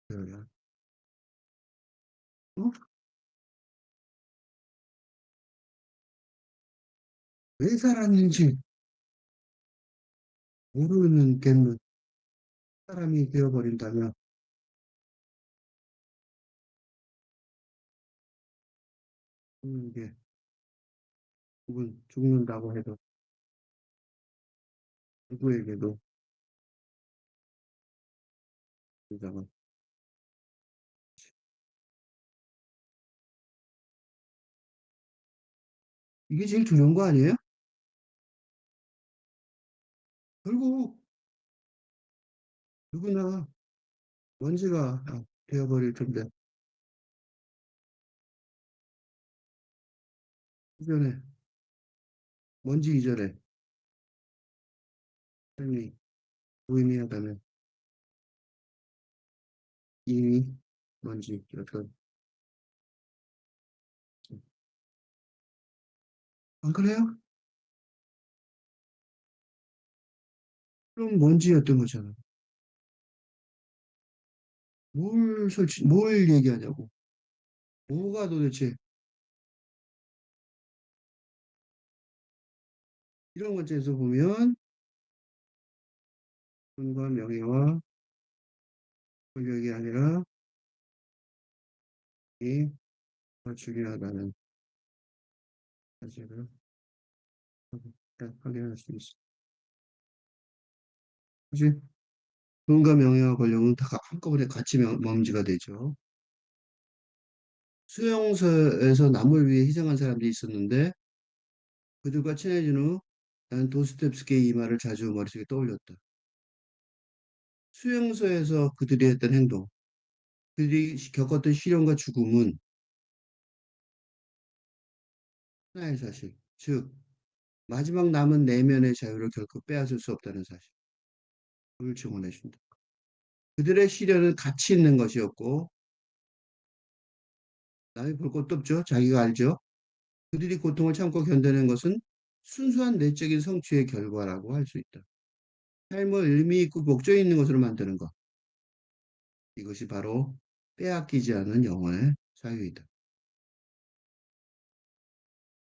되어야. 어? 왜 살았는지 모르는 겠는 사람이 되어버린다면 죽는 게 혹은 죽는다고 해도 누구에게도 굉장한 이게 제일 두려운 거 아니에요? 결국 누구나 먼지가 되어버릴 텐데 이전에 먼지 이전에 삶이 무의미하다면 이미 먼지였던 안 그래요? 그럼 먼지였던 거잖아. 뭘 얘기하냐고. 뭐가 도대체 이런 관점에서 보면 돈과 명예와 권력이 아니라 이 더 중요하다는 사실을 확인할 수 있어. 그지? 돈과 명예와 권력은 다 한꺼번에 같이 먼지가 되죠. 수용소에서 남을 위해 희생한 사람들이 있었는데 그들과 친해진 후 나는 도스토옙스키의 이 말을 자주 머릿속에 떠올렸다. 수용소에서 그들이 했던 행동, 그들이 겪었던 시련과 죽음은 하나의 사실, 즉 마지막 남은 내면의 자유를 결코 빼앗을 수 없다는 사실을 증언해 준다. 그들의 시련은 가치 있는 것이었고 남이 볼 것도 없죠. 자기가 알죠. 그들이 고통을 참고 견뎌낸 것은 순수한 내적인 성취의 결과라고 할 수 있다. 삶을 의미 있고 목적 있는 것으로 만드는 것. 이것이 바로 빼앗기지 않은 영혼의 자유이다.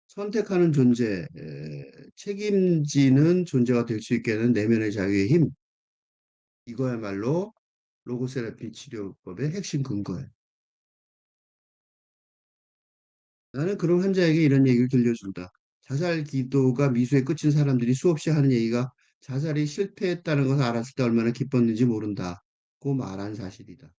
선택하는 존재, 책임지는 존재가 될 수 있게 하는 내면의 자유의 힘. 이거야말로 로고세라피 치료법의 핵심 근거예요. 나는 그런 환자에게 이런 얘기를 들려준다. 자살 기도가 미수에 그친 사람들이 수없이 하는 얘기가 자살이 실패했다는 것을 알았을 때 얼마나 기뻤는지 모른다고 말한 사실이다.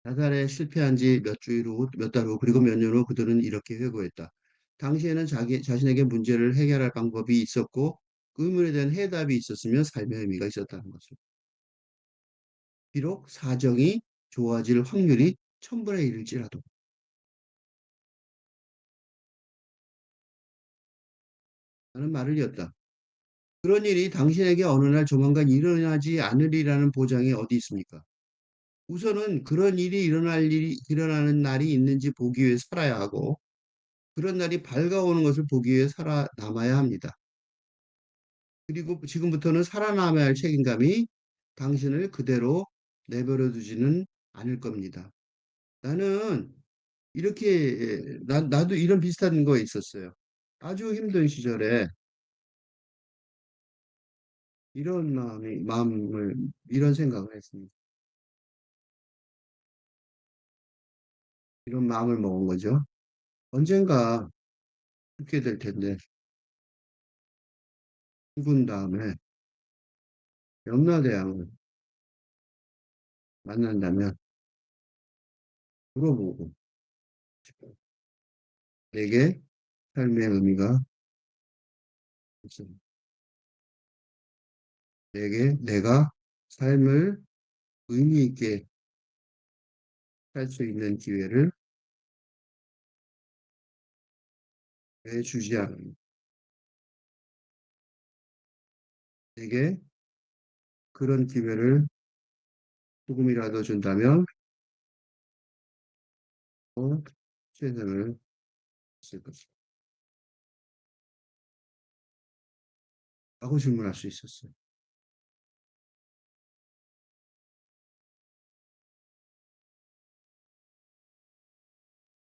자살에 실패한 지 몇 주일 후, 몇 달 후, 그리고 몇 년 후 그들은 이렇게 회고했다. 당시에는 자신에게 문제를 해결할 방법이 있었고 그 의문에 대한 해답이 있었으면 삶의 의미가 있었다는 것을. 비록 사정이 좋아질 확률이 1000분의 1일지라도. 라는 말을 이었다. 그런 일이 당신에게 어느 날 조만간 일어나지 않으리라는 보장이 어디 있습니까? 우선은 그런 일어나는 날이 있는지 보기 위해 살아야 하고, 그런 날이 밝아오는 것을 보기 위해 살아남아야 합니다. 그리고 지금부터는 살아남아야 할 책임감이 당신을 그대로 내버려 두지는 않을 겁니다. 나는 나도 이런 비슷한 거 있었어요. 아주 힘든 시절에 이런 생각을 했습니다. 이런 마음을 먹은 거죠. 언젠가 죽게 될 텐데, 죽은 다음에 염라대왕을 만난다면 물어보고 싶어요. 내게 삶의 의미가 있습니다. 내가 삶을 의미 있게 살 수 있는 기회를 왜 주지 않은 내게 그런 기회를 조금이라도 준다면 최선을 쓸 것이다. 라고 질문할 수 있었어요.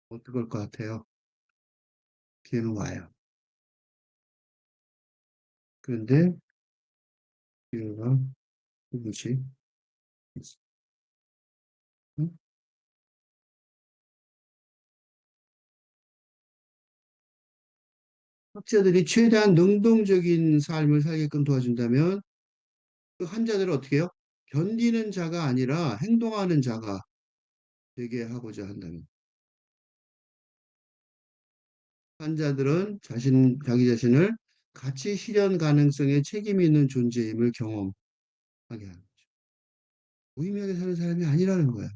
어떨 것 같아요? 기회는 와요. 그런데 기회가 누구지? 응? 학자들이 최대한 능동적인 삶을 살게끔 도와준다면 그 환자들을 어떻게 해요? 견디는 자가 아니라 행동하는 자가 되게 하고자 한다면 환자들은 자기 자신을 가치 실현 가능성에 책임 있는 존재임을 경험하게 하는 거죠. 무의미하게 사는 사람이 아니라는 거야.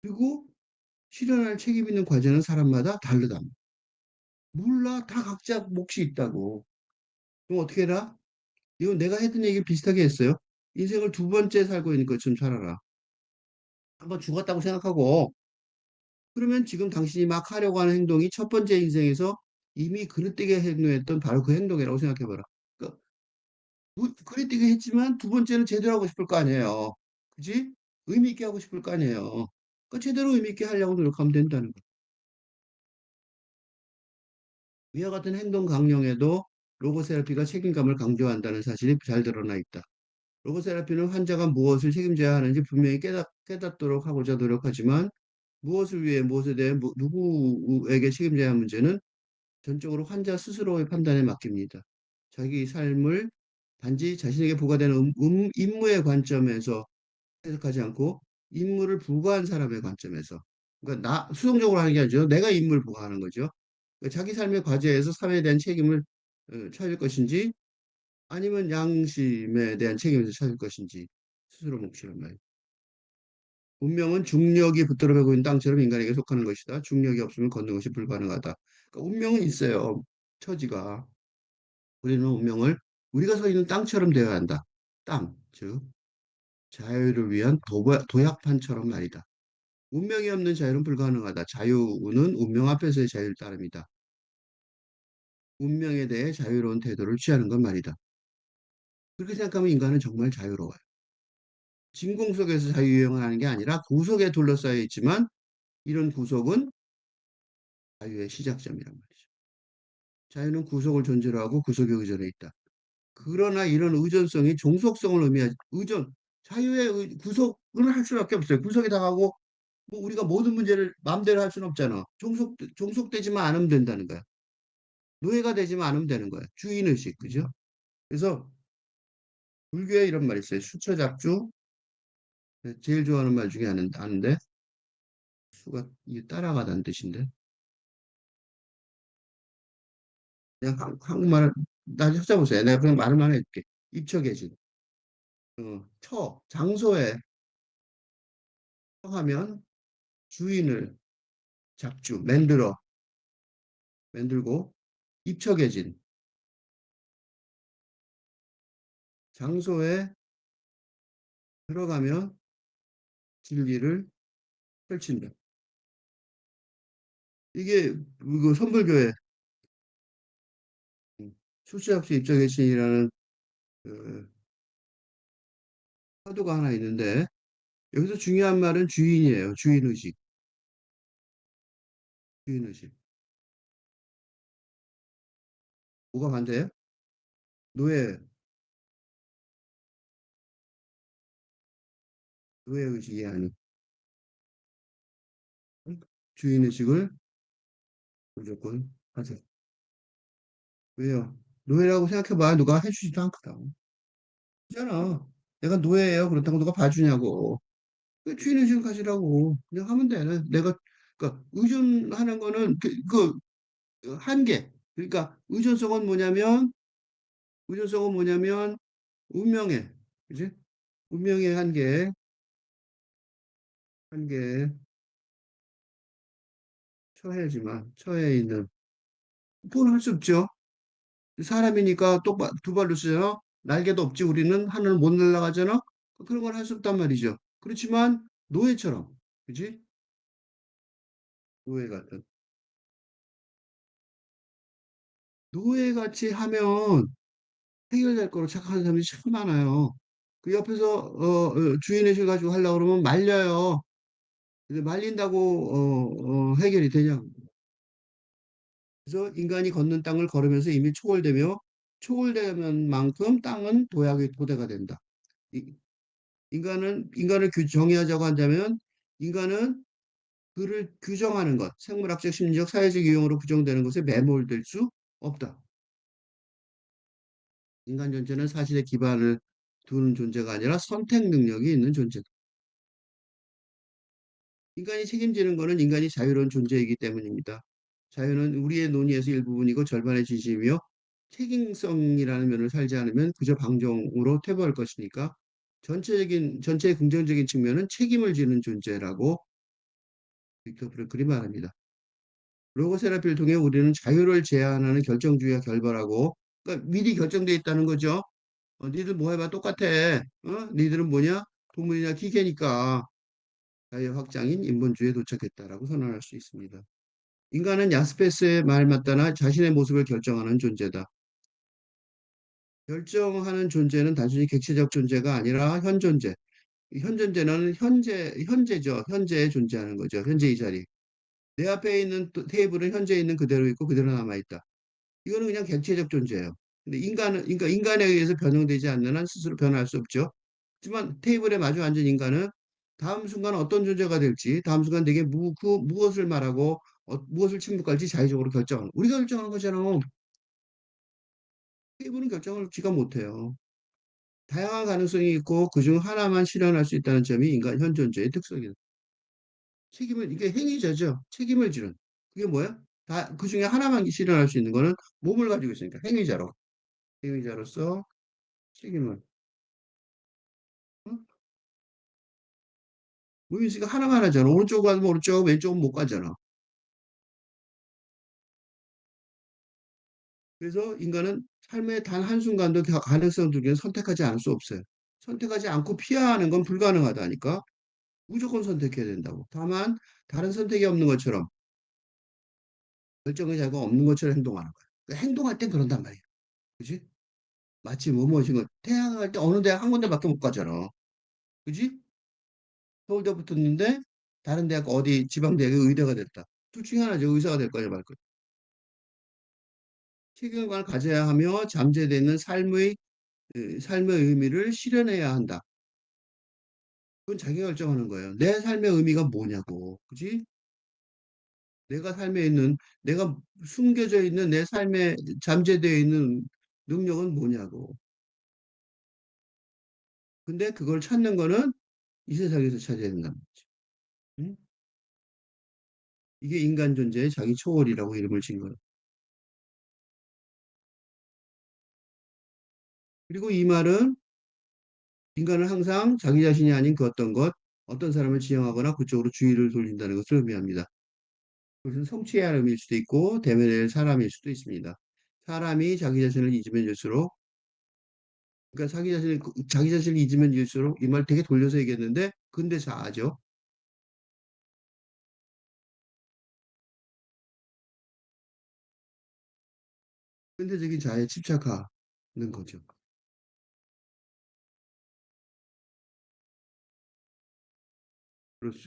그리고 실현할 책임 있는 과제는 사람마다 다르다. 몰라. 다 각자 몫이 있다고. 그럼 어떻게 해라? 이건 내가 했던 얘기 비슷하게 했어요. 인생을 두 번째 살고 있는 것처럼 살아라. 한번 죽었다고 생각하고 그러면 지금 당신이 막 하려고 하는 행동이 첫 번째 인생에서 이미 그릇되게 행동했던 바로 그 행동이라고 생각해봐라. 그랬되게 했지만 두 번째는 제대로 하고 싶을 거 아니에요. 그지? 의미 있게 하고 싶을 거 아니에요. 그 제대로 의미 있게 하려고 노력하면 된다는 거. 위와 같은 행동 강령에도 로고세라피가 책임감을 강조한다는 사실이 잘 드러나 있다. 로고세라피는 환자가 무엇을 책임져야 하는지 분명히 깨닫도록 하고자 노력하지만 무엇을 위해 무엇에 대해 누구에게 책임져야 하는 문제는 전적으로 환자 스스로의 판단에 맡깁니다. 자기 삶을 단지 자신에게 부과되는 임무의 관점에서 해석하지 않고 임무를 부과한 사람의 관점에서 그러니까 나 수동적으로 하는 게 아니죠. 내가 임무를 부과하는 거죠. 그러니까 자기 삶의 과제에서 사회에 대한 책임을 찾을 것인지 아니면 양심에 대한 책임에서 찾을 것인지 스스로 몫이란 말이에요. 운명은 중력이 붙들어 매고 있는 땅처럼 인간에게 속하는 것이다. 중력이 없으면 걷는 것이 불가능하다. 그러니까 운명은 있어요. 처지가. 우리는 운명을 우리가 서 있는 땅처럼 되어야 한다. 땅, 즉 자유를 위한 도약판처럼 말이다. 운명이 없는 자유는 불가능하다. 자유는 운명 앞에서의 자유를 따릅니다. 운명에 대해 자유로운 태도를 취하는 건 말이다. 그렇게 생각하면 인간은 정말 자유로워요. 진공 속에서 자유여행을 하는 게 아니라 구속에 둘러싸여 있지만 이런 구속은 자유의 시작점이란 말이죠. 자유는 구속을 존재로 하고 구속에 의존해 있다. 그러나 이런 의존성이 종속성을 의미하지 자유의 구속을 할 수밖에 없어요. 구속에 당하고 뭐 우리가 모든 문제를 마음대로 할 수는 없잖아. 종속되지만 않으면 된다는 거야. 노예가 되지만 않으면 되는 거야. 주인의식, 그죠? 그래서 불교에 이런 말이 있어요. 수처잡주. 제일 좋아하는 말 중에 아는데 수가 이게 따라가다는 뜻인데 그냥 한국말을 나중에 찾아보세요. 내가 그냥 말을만 해줄게. 입처계진. 장소에 처하면 주인을 만들고 입처계진. 장소에 들어가면 진리를 펼친다. 이게 그 선불교의 출세합시 입처계신이라는 그 화두가 하나 있는데 여기서 중요한 말은 주인이에요. 주인의식. 주인의식. 뭐가 반대예요? 노예, 노예의식이 아닌 주인의식을 무조건 하세요. 왜요? 노예라고 생각해봐. 누가 해주지도 않거든. 그잖아. 내가 노예예요. 그렇다고 누가 봐주냐고. 그 주인의식을 가지라고. 그냥 하면 돼. 그러니까 의존하는 거는 그 한계. 그러니까 의존성은 뭐냐면 운명에, 그지? 운명의 한계에 처해 있는. 그건 할 수 없죠. 사람이니까 두 발로 쓰잖아. 날개도 없지. 우리는 하늘을 못 날아가잖아. 그런 걸 할 수 없단 말이죠. 그렇지만 노예처럼, 그지? 노예 같은. 노예같이 하면 해결될 거로 착각하는 사람이 참 많아요. 그 옆에서 주인의식 가지고 하려고 그러면 말려요. 근데 말린다고 해결이 되냐고. 그래서 인간이 걷는 땅을 걸으면서 이미 초월되면 만큼 땅은 도약의 토대가 된다. 이- 인간을 정의하자고 한다면 인간은 그를 규정하는 것, 생물학적, 심리적, 사회적 유형으로 규정되는 것에 매몰될 수 없다. 인간 전체는 사실에 기반을 두는 존재가 아니라 선택 능력이 있는 존재다. 인간이 책임지는 것은 인간이 자유로운 존재이기 때문입니다. 자유는 우리의 논의에서 일부분이고 절반의 진심이며 책임성이라는 면을 살지 않으면 그저 방종으로 퇴보할 것이니까 전체의 긍정적인 측면은 책임을 지는 존재라고 빅터 프랭클이 말합니다. 로고세라피를 통해 우리는 자유를 제한하는 결정주의와 결발하고 그러니까 미리 결정되어 있다는 거죠. 니들 뭐 해봐 똑같아. 니들은 뭐냐? 동물이냐 기계니까 자유 확장인 인본주의에 도착했다라고 선언할 수 있습니다. 인간은 야스페스의 말 맞다나 자신의 모습을 결정하는 존재다. 결정하는 존재는 단순히 객체적 존재가 아니라 현존재. 이 현존재는 현재죠. 현재에 존재하는 거죠. 현재 이 자리. 내 앞에 있는 테이블은 현재 있는 그대로 있고 그대로 남아있다. 이거는 그냥 객체적 존재예요. 근데 그러니까 인간에 의해서 변형되지 않는 한 스스로 변할 수 없죠. 하지만 테이블에 마주 앉은 인간은 다음 순간 어떤 존재가 될지, 다음 순간 내게 무엇을 말하고 무엇을 침묵할지 자의적으로 결정하는. 우리가 결정하는 거잖아. 테이블은 결정을 지가 못해요. 다양한 가능성이 있고 그중 하나만 실현할 수 있다는 점이 인간 현존재의 특성이다. 이게 행위자죠. 책임을 지는. 그게 뭐야? 그중에 하나만 실현할 수 있는 거는 몸을 가지고 있으니까 행위자로. 행위자로서 책임을. 응? 무인수가 하나만 하잖아. 오른쪽 가면 오른쪽, 왼쪽은 못 가잖아. 그래서 인간은 삶의 단 한순간도 가능성 중에 선택하지 않을 수 없어요. 선택하지 않고 피하는 건 불가능하다니까. 무조건 선택해야 된다고. 다만 다른 선택이 없는 것처럼 결정의 자유가 없는 것처럼 행동하는 거야. 그러니까 행동할 땐 그런단 말이야. 그지? 마치 뭐뭐인 태양을 갈 때 어느 대학 한 군데밖에 못 가잖아. 그지? 서울대 붙었는데 다른 대학 어디 지방대학에 의대가 됐다. 둘 중에 하나죠. 의사가 될 거냐 말 거냐. 책임감을 가져야 하며 잠재되는 삶의 의미를 실현해야 한다. 그건 자기가 결정하는 거예요. 내 삶의 의미가 뭐냐고. 그지? 내가 숨겨져 있는 내 삶에 잠재되어 있는 능력은 뭐냐고. 근데 그걸 찾는 거는 이 세상에서 찾아야 된다는 거지. 응? 이게 인간 존재의 자기 초월이라고 이름을 진 거예요. 그리고 이 말은 인간은 항상 자기 자신이 아닌 그 어떤 것, 어떤 사람을 지향하거나 그쪽으로 주의를 돌린다는 것을 의미합니다. 그것은 성취해야 할 의미일 수도 있고 대면할 사람일 수도 있습니다. 사람이 자기 자신을 잊으면 잊을수록 그러니까 자기 자신을 잊으면 잊을수록 이 말 되게 돌려서 얘기했는데 근대 자아죠. 근대적인 자아에 집착하는 거죠.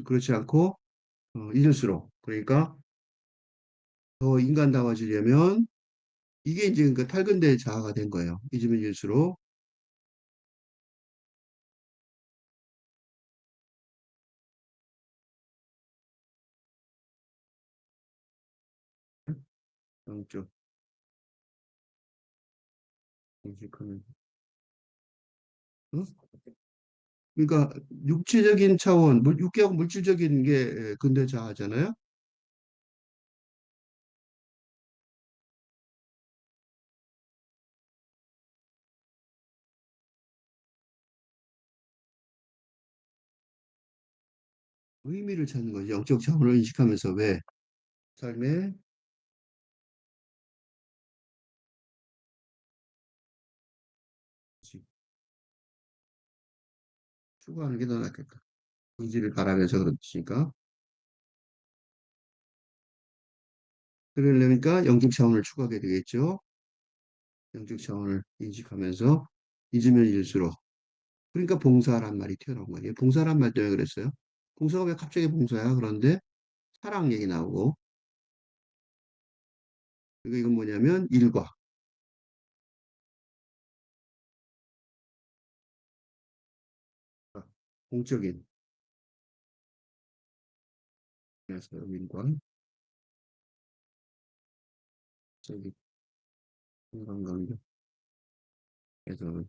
그렇지 않고 잊을수록 그러니까 더 인간다워지려면 이게 이제 그러니까 탈근대 자아가 된 거예요. 잊으면 잊을수록 영적 인식하는. 어? 그러니까 육체적인 차원, 육계하고 물질적인 게 근대 자아잖아요. 의미를 찾는 거죠. 영적 차원을 인식하면서 왜 삶에 추구하는 게 더 낫겠다. 의지를 바라면서 그렇으니까. 그러려니까 영적 차원을 추구하게 되겠죠. 영적 차원을 인식하면서 잊으면 잊을수록. 그러니까 봉사란 말이 튀어나온 거예요. 봉사란 말 때문에 그랬어요. 봉사가 왜 갑자기 봉사야? 그런데 사랑 얘기 나오고. 그리고 이건 뭐냐면 일과 공적인 그래서 일과 저기 인간관계. 그래서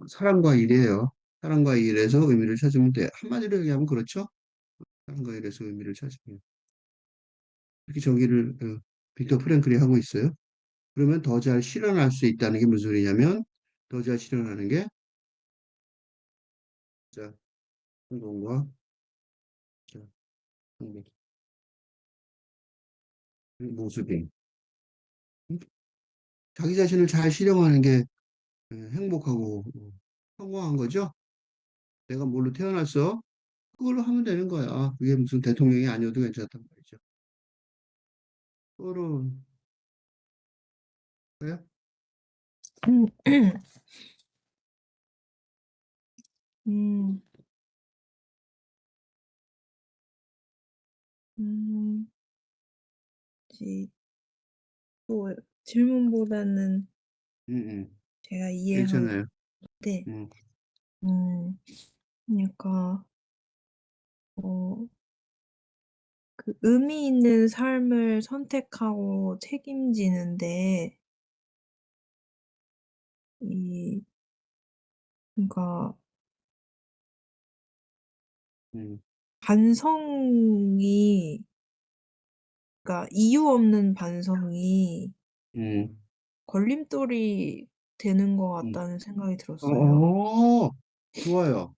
사랑과 일이에요. 사랑과 일에서 의미를 찾으면 돼. 한마디로 얘기하면 그렇죠? 사랑과 일에서 의미를 찾으면. 이렇게 정의를 빅터 프랭클이 하고 있어요. 그러면 더 잘 실현할 수 있다는 게 무슨 소리냐면 더 잘 실현하는 게 자, 성공과 자, 행복, 모습이 자기 자신을 잘 실현하는 게 행복하고 성공한 거죠. 내가 뭘로 태어났어? 그걸로 하면 되는 거야. 그게 무슨 대통령이 아니어도 괜찮단 말이죠. 그거로 그래요? 음, 음, 음, 이제 또 질문보다는 음, 음. 제가 이해한 괜찮아요. 건데, 음, 그러니까, 어, 그 의미 있는 삶을 선택하고 책임지는데, 이, 그러니까, 음, 반성이, 그러니까 이유 없는 반성이 음, 걸림돌이 되는 것 음. 같다는 생각이 들었어요. 어, 좋아요.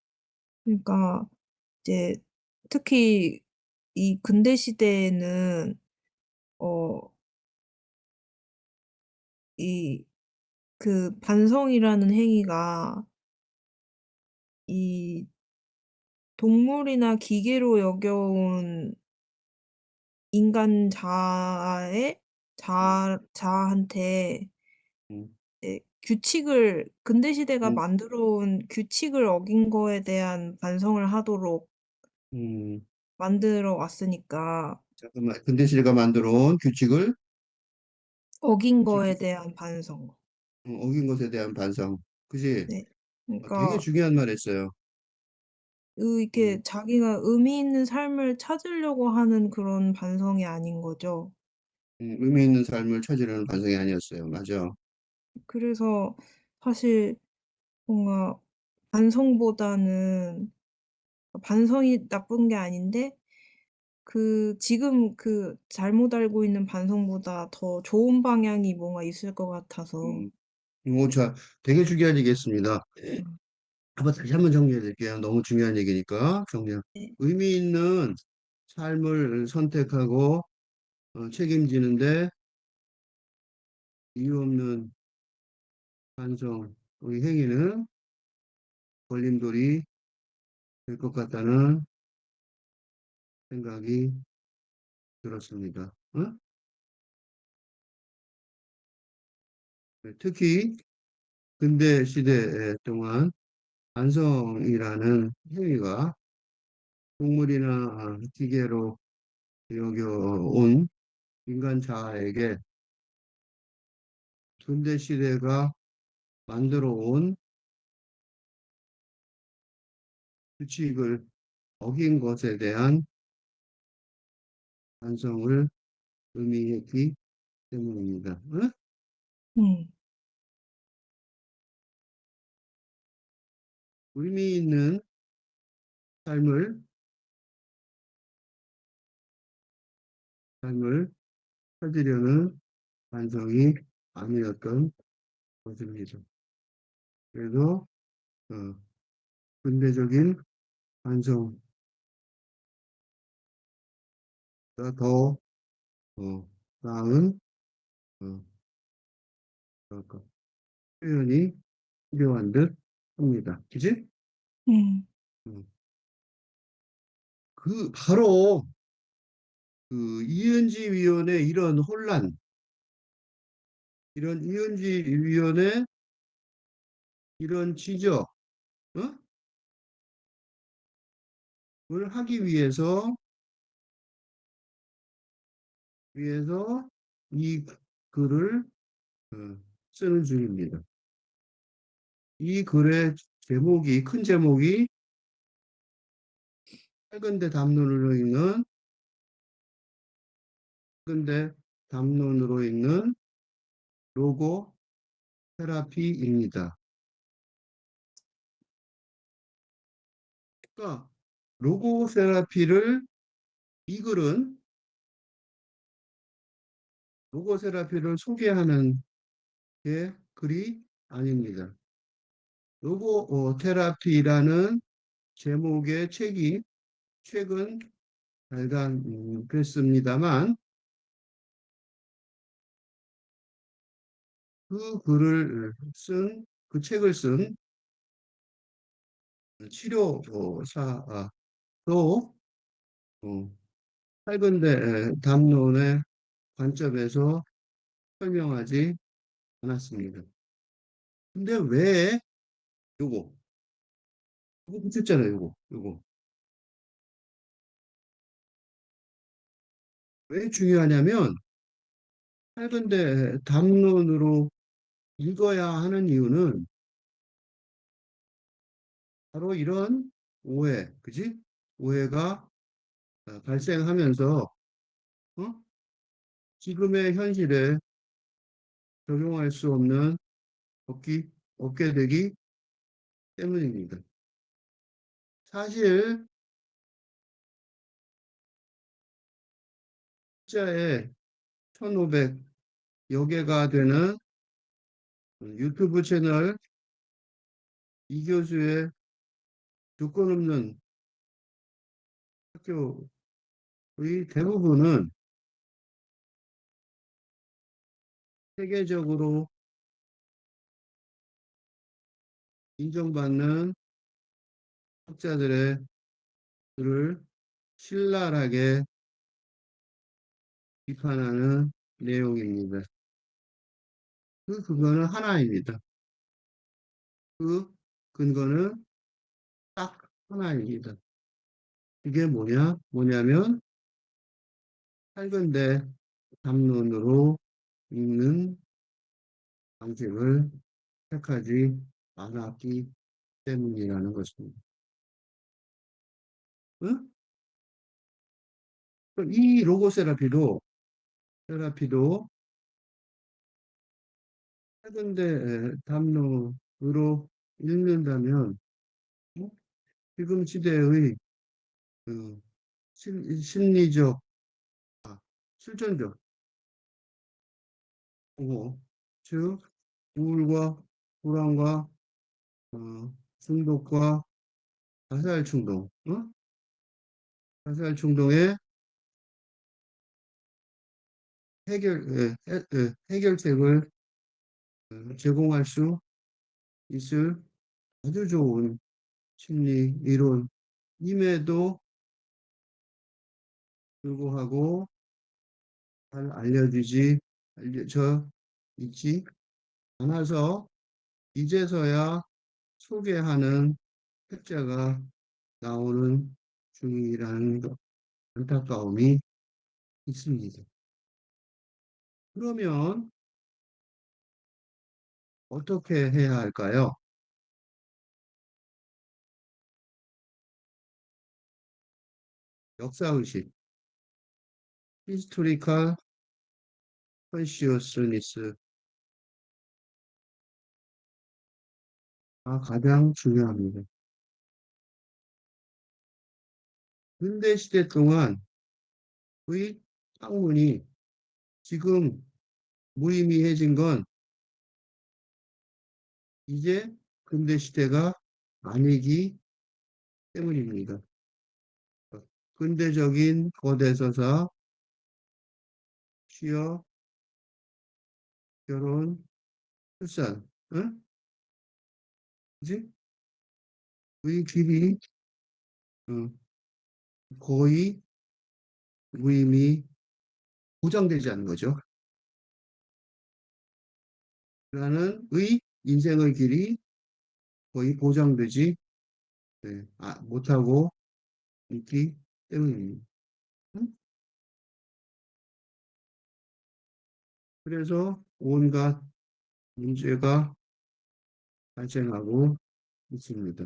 그러니까 이제 특히 이 근대 시대에는 어, 이 그 반성이라는 행위가 이 동물이나 기계로 여겨온 인간 자아한테 음, 규칙을 근대 시대가 음, 만들어 온 규칙을 어긴 거에 대한 반성을 하도록 음. 만들어 왔으니까 잠깐만. 근대 시대가 만들어 온 규칙을 어긴 거에 지키, 대한 반성. 어긴 것에 대한 반성. 그지? 네. 되게 그러니까 중요한 말 했어요. 음, 이렇게 자기가 의미 있는 삶을 찾으려고 하는 그런 반성이 아닌 거죠. 의미 있는 삶을 찾으려는 반성이 아니었어요. 맞아. 그래서 사실 뭔가 반성보다는 반성이 나쁜 게 아닌데 지금 잘못 알고 있는 반성보다 더 좋은 방향이 뭔가 있을 것 같아서. 음, 자, 되게 중요한 얘기했습니다. 음. 한번 다시 한번 정리해 드릴게요. 너무 중요한 얘기니까 정리. 네. 의미 있는 삶을 선택하고 책임지는데 이유 없는 반성의 행위는 걸림돌이 될 것 같다는 생각이 들었습니다. 어? 네, 특히 근대 시대 동안 반성이라는 행위가 동물이나 기계로 여겨온 인간 자아에게 근대 시대가 만들어 온 규칙을 어긴 것에 대한 반성을 의미했기 때문입니다. 어? 음. 의미 있는 삶을, 삶을 찾으려는 반성이 아니었던 것입니다. 그래서 어, 근대적인 반성보다 더 나은 어, 뭐랄까, 표현이 필요한 듯 합니다. 그지? 음. 음. 바로 이은지 위원의 이런 혼란, 이런 이은지 위원의 이런 지적, 어? 을 하기 위해서 이 글을 어, 쓰는 중입니다. 이 글의 큰 제목이 최근대 담론으로 읽는, 최근대 담론으로 읽는 로고 테라피입니다. 그러니까 로고 테라피를 이 글은 로고 테라피를 소개하는 게 글이 아닙니다. 로고 테라피라는 제목의 책이 최근 발간됐습니다만 그 책을 쓴 치료사도 최근대 담론의 관점에서 설명하지 않았습니다. 근데 왜 요거 요거 붙였잖아요. 요거 왜 중요하냐면 짧은데 담론으로 읽어야 하는 이유는 바로 이런 오해, 그지? 오해가 발생하면서 어? 지금의 현실에 적용할 수 없는 없게 되기 때문입니다. 사실 숫자에 1,500여 개가 되는 유튜브 채널 이 교수의 조건 없는 학교의 대부분은 세계적으로 인정받는 학자들의 글을 신랄하게 비판하는 내용입니다. 그거는 하나입니다. 그 근거는 딱 하나입니다. 이게 뭐냐면 밝은데 담론으로 읽는 방식을 택하지 않았기 때문이라는 것입니다. 응? 이 로고 세라피도 밝은데 담론으로 읽는다면 어? 지금 시대의 그 심리적, 실존적 보호, 즉 우울과 불안과 중독과 자살 충동, 자살 충동의 해결책을 제공할 수 있을 아주 좋은 심리 이론임에도 불구하고 잘 알려져 있지 않아서 이제서야 소개하는 책자가 나오는 중이라는 안타까움이 있습니다. 그러면 어떻게 해야 할까요? 역사의식, historical consciousness가 가장 중요합니다. 근대 시대 동안의 학문이 지금 무의미해진 건 이제 근대 시대가 아니기 때문입니다. 근대적인 거대 서사, 취업, 결혼, 출산, 응? 그지? 의 길이 어, 거의 무의미 보장되지 않는 거죠. 라는 인생의 길이 거의 보장되지 못하고 있기 때문입니다. 응? 그래서 온갖 문제가 발생하고 있습니다.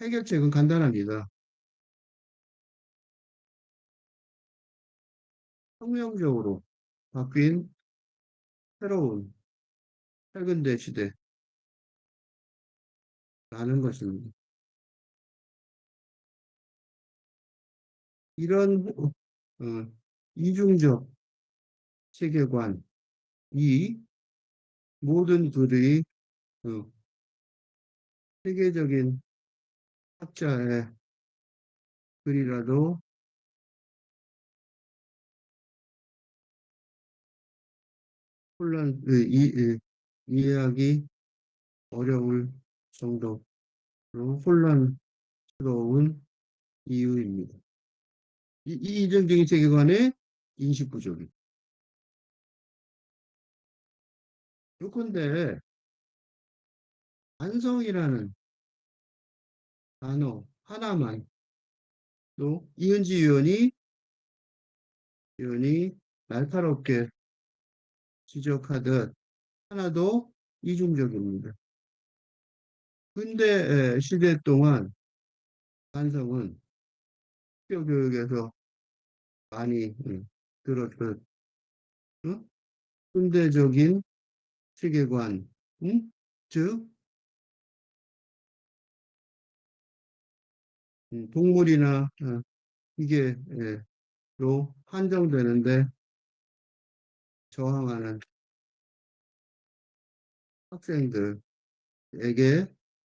해결책은 간단합니다. 혁명적으로 바뀐 새로운 현대 시대라는 것입니다. 이런 이중적 세계관, 이 모든 글의 어, 세계적인 학자의 글이라도 혼란, 이해하기 어려울 정도로 혼란스러운 이유입니다. 이 이중적인 세계관의 인식 부족이. 요컨대 완성이라는 단어 하나만 또 이은지 의원이 날카롭게 지적하듯 하나도 이중적입니다. 근대 시대 동안 완성은 학교 교육에서 많이 들었던 어? 현대적인 세계관, 즉 동물이나 기계로 한정되는데 저항하는 학생들에게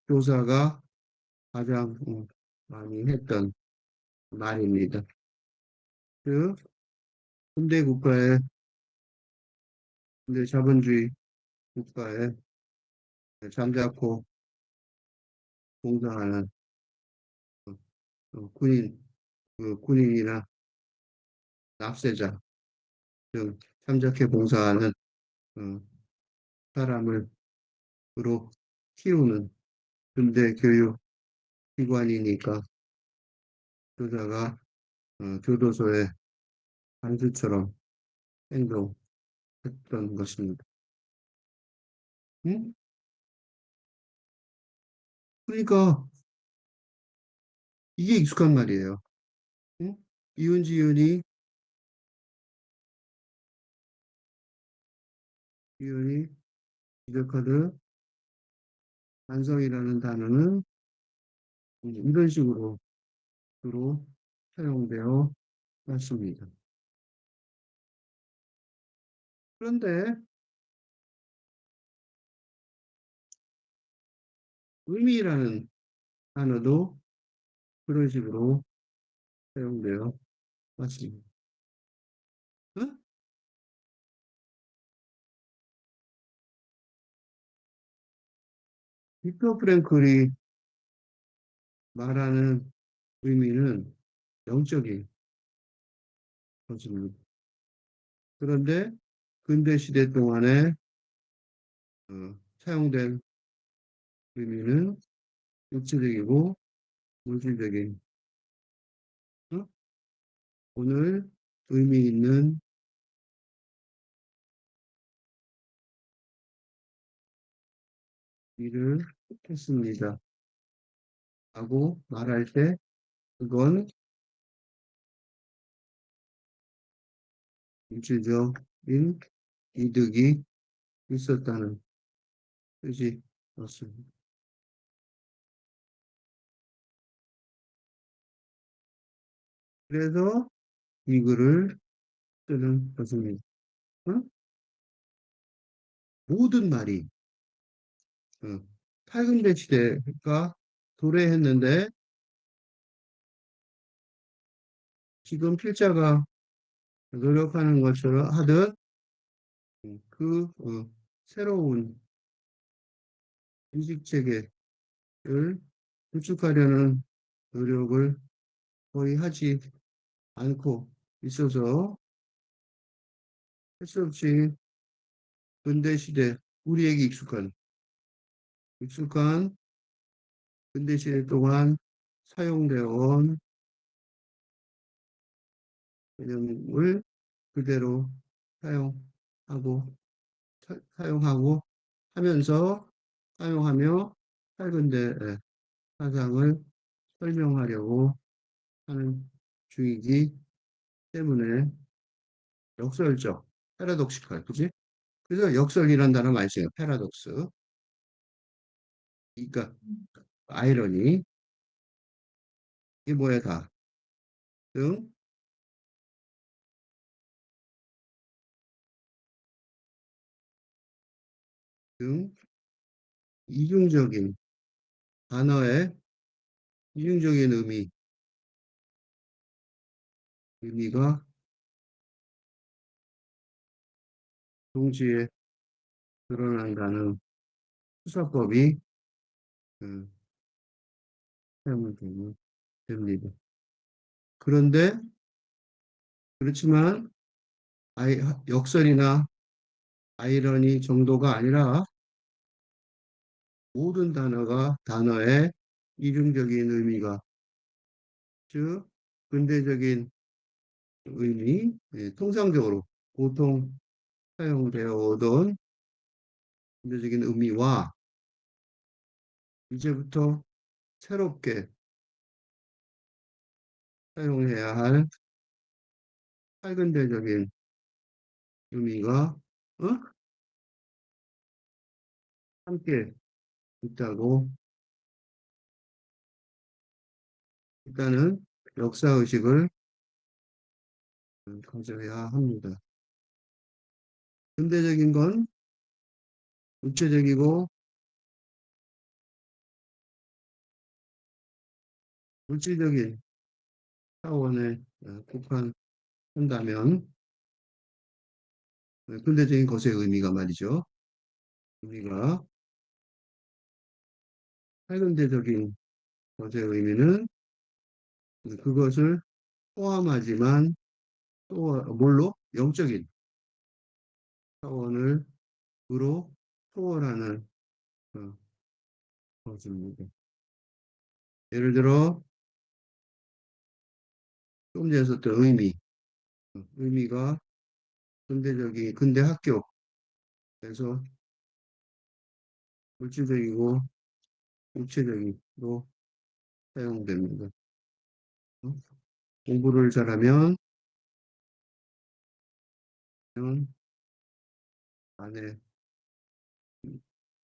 교사가 가장 많이 했던 말입니다. 그 현대 국가의 현대 자본주의 국가에 잠자코 봉사하는 군인, 군인이나 납세자 등 잠자코 봉사하는 어, 사람을 으로 키우는 근대 교육 기관이니까 교사가 교도소의 간수처럼 행동했던 것입니다. 응? 그러니까 이게 익숙한 말이에요. 응? 이은지 의원이 지적하듯 반성이라는 단어는 이런 식으로 주로 사용되어 왔습니다. 그런데 의미라는 단어도 그런 식으로 사용되어 왔습니다. 응? 빅터 프랭클이 말하는 의미는 영적인 것입니다. 그런데 근대 시대 동안에 사용된 의미는 육체적이고 물질적인 어? 오늘 의미 있는 일을 했습니다. 하고 말할 때 그건 물질적인 이득이 있었다는 뜻이 맞습니다. 그래서 이 글을 쓰는 것입니다. 어? 모든 말이 어, 탈근대 시대가 도래했는데 지금 필자가 노력하는 것처럼 하듯 새로운 인식 체계를 구축하려는 노력을 거의 하지 않고 있어서 할 수 없이 근대 시대 우리에게 익숙한 근대 시대 동안 사용되어 온 개념을 그대로 사용하고 사용하고 하면서 사용하며 짧은데 사상을 설명하려고 하는 주의이기 때문에 역설적, 패러독시칼, 그지? 그래서 역설이라는 단어 많이 써요. 패러독스. 그러니까 아이러니. 이게 뭐야 다. 등, 등 이중적인 단어의 이중적인 의미가 동시에 드러난다는 수사법이 그, 사용되면 됩니다. 그런데 그렇지만 역설이나 아이러니 정도가 아니라 모든 단어의 이중적인 의미가, 즉 근대적인 의미, 통상적으로 보통 사용되어 오던 근대적인 의미와 이제부터 새롭게 사용해야 할 탈근대적인 의미가 어? 함께 있다고, 일단은 역사의식을 가져야 합니다. 근대적인 건 구체적이고 물질적인 차원에 국한한다면, 근대적인 것의 의미가 말이죠. 우리가 탈근대적인 것의 의미는 그것을 포함하지만 또 뭘로? 영적인 차원을 으로 초월하는 어, 것입니다. 예를 들어 조금 전에 썼던 의미가 근대 학교에서 물질적이고 육체적으로 사용됩니다. 어? 공부를 잘하면 아내,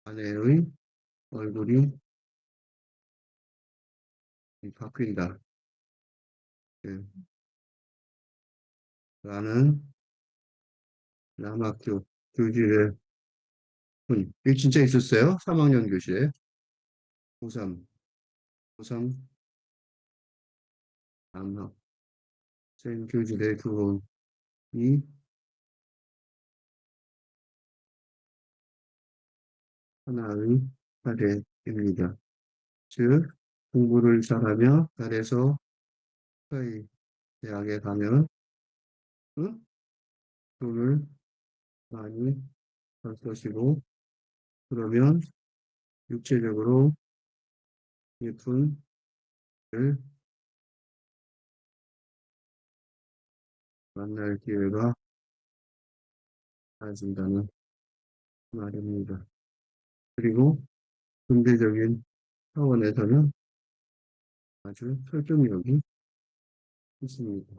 아내의 얼굴이 바뀐다. 예, 라는 남학교 교실에 이게 진짜 있었어요. 3학년 교실에 고3, 고3 남학생 교실에 그분이 하나의 사례입니다. 즉, 공부를 잘하며 잘해서 서희 대학에 가면 응? 돈을 많이 벌 것이고, 그러면 육체적으로 예쁜 을 만날 기회가 가진다는 말입니다. 그리고 경제적인 차원에서는 아주 설득력이 있습니다.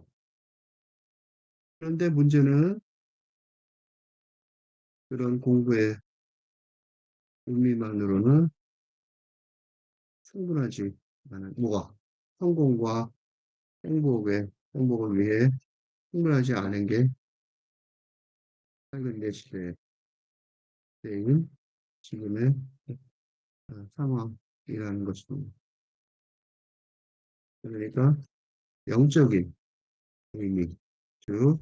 그런데 문제는 그런 공부의 의미만으로는 충분하지 않은, 뭐가? 성공과 행복을 위해 충분하지 않은 게 최근 내 시대인 지금의 상황이라는 것입니다. 그러니까 영적인 의미, 즉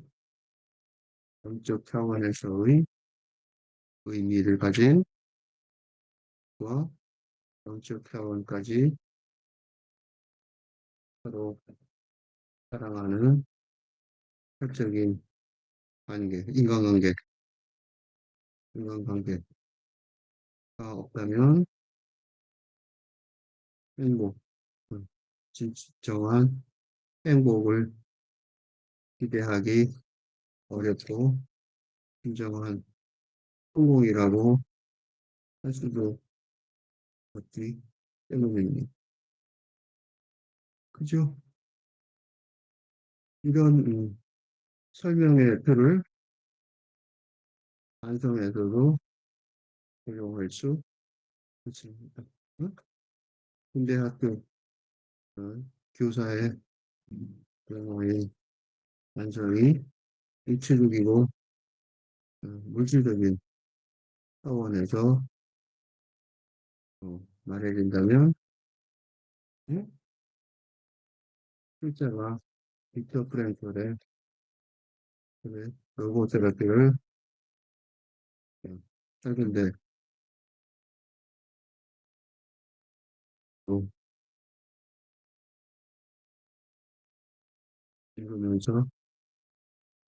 영적 차원에서의 의미를 가진 과 영적 차원까지 서로 사랑하는 사적인 인간관계가 없다면 행복, 진정한 행복을 기대하기 어렵고 진정한 성공이라고 할 수도 없기 때문입니다. 그죠? 이런 설명의 표를 반성에서도 적용할 수 있습니다. 응? 군대 학교 교사의 경우의 반성이 일체적이고 물질적인 차원에서 말해진다면 응? 실제가 빅터 프랭클의 로고 테라피를 짧은데 또 읽으면서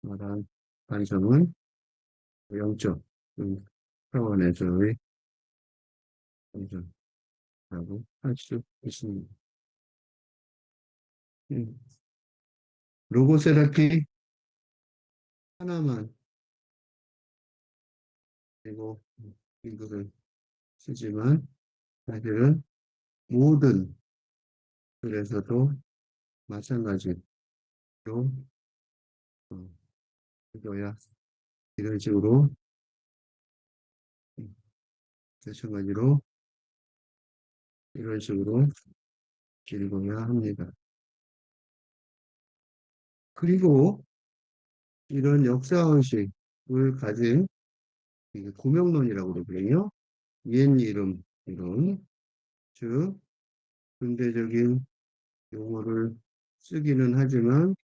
말한 반성은 영적 차원에서의 라고 할 수 있습니다. 음, 로고 세라피 하나만 그리고 이거를 쓰지만 사실은 모든 글에서도 마찬가지로 어, 이거야 이런 식으로 음, 마찬가지로 이런 식으로 읽어야 합니다. 그리고 이런 역사의식을 가진 이게 고명론이라고 그러거든요. 옛 이름 이론, 즉 근대적인 용어를 쓰기는 하지만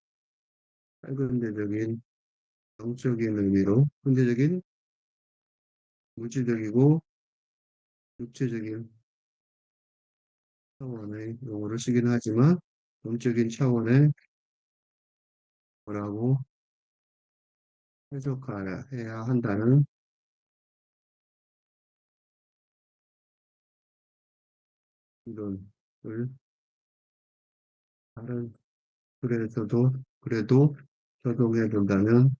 근대적인 영적인 의미로 근대적인 물질적이고 육체적인 차원의 용어를 쓰기는 하지만 영적인 차원의 뭐라고 해석해야 한다는 이론을 다른 글에서도 그래도 적용해 본다면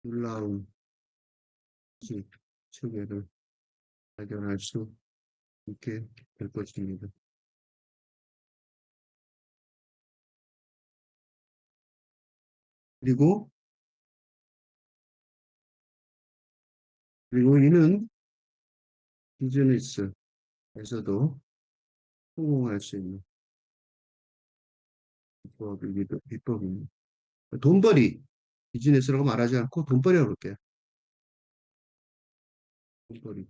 놀라운 체계를 발견할 수 있게 될 것입니다. 그리고 이는 비즈니스에서도 성공할 수 있는 비법입니다. 돈벌이 비즈니스라고 말하지 않고 돈벌이라고 그럴게요. 돈벌이.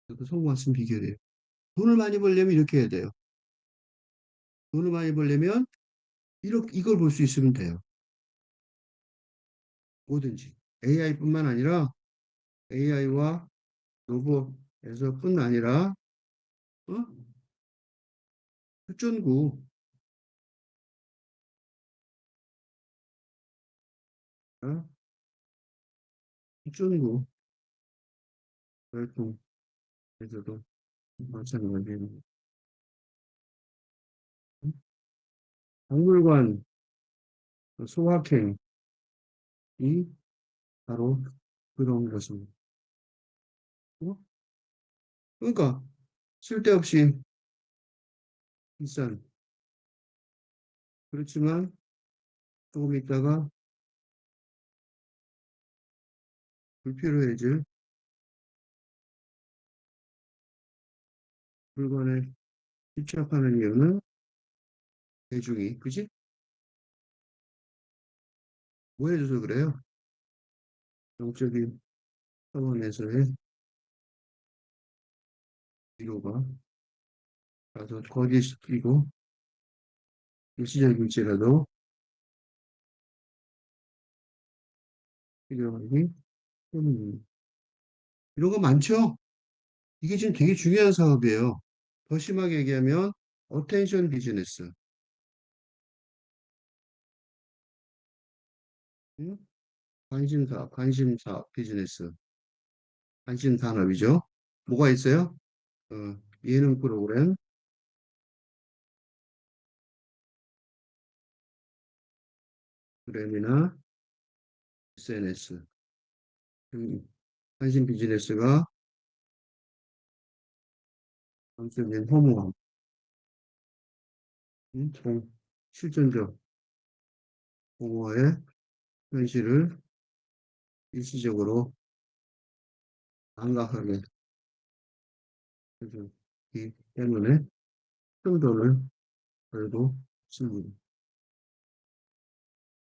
그것도 성공할 수 있는 비결이에요. 돈을 많이 벌려면 이렇게 해야 돼요. 돈을 많이 벌려면 이걸 볼 수 있으면 돼요. 뭐든지. AI뿐만 아니라 AI와 로봇에서뿐 아니라 어? 후천구 어? 후천구 활동에서도 마찬가지로 박물관 소확행이 바로 그런 것입니다. 어? 그러니까 쓸데없이 비싼 그렇지만 조금 있다가 불필요해질 물건에 집착하는 이유는 대중이 그지? 뭐 해줘서 그래요? 영적인 차원에서의 위로가 가서 거짓이고 일시적일지라도 필요하기 때문입니다. 이런 거 많죠? 이게 지금 되게 중요한 사업이에요. 더 심하게 얘기하면 어텐션 비즈니스, 응? 관심사 비즈니스, 관심 산업이죠. 뭐가 있어요? 어, 예능 프로그램이나 SNS, 관심 비즈니스가 전적인 허무함, 실존적 공허의 현실을 일시적으로 망각하게 해주기 때문에 큰 돈을 벌고 있습니다.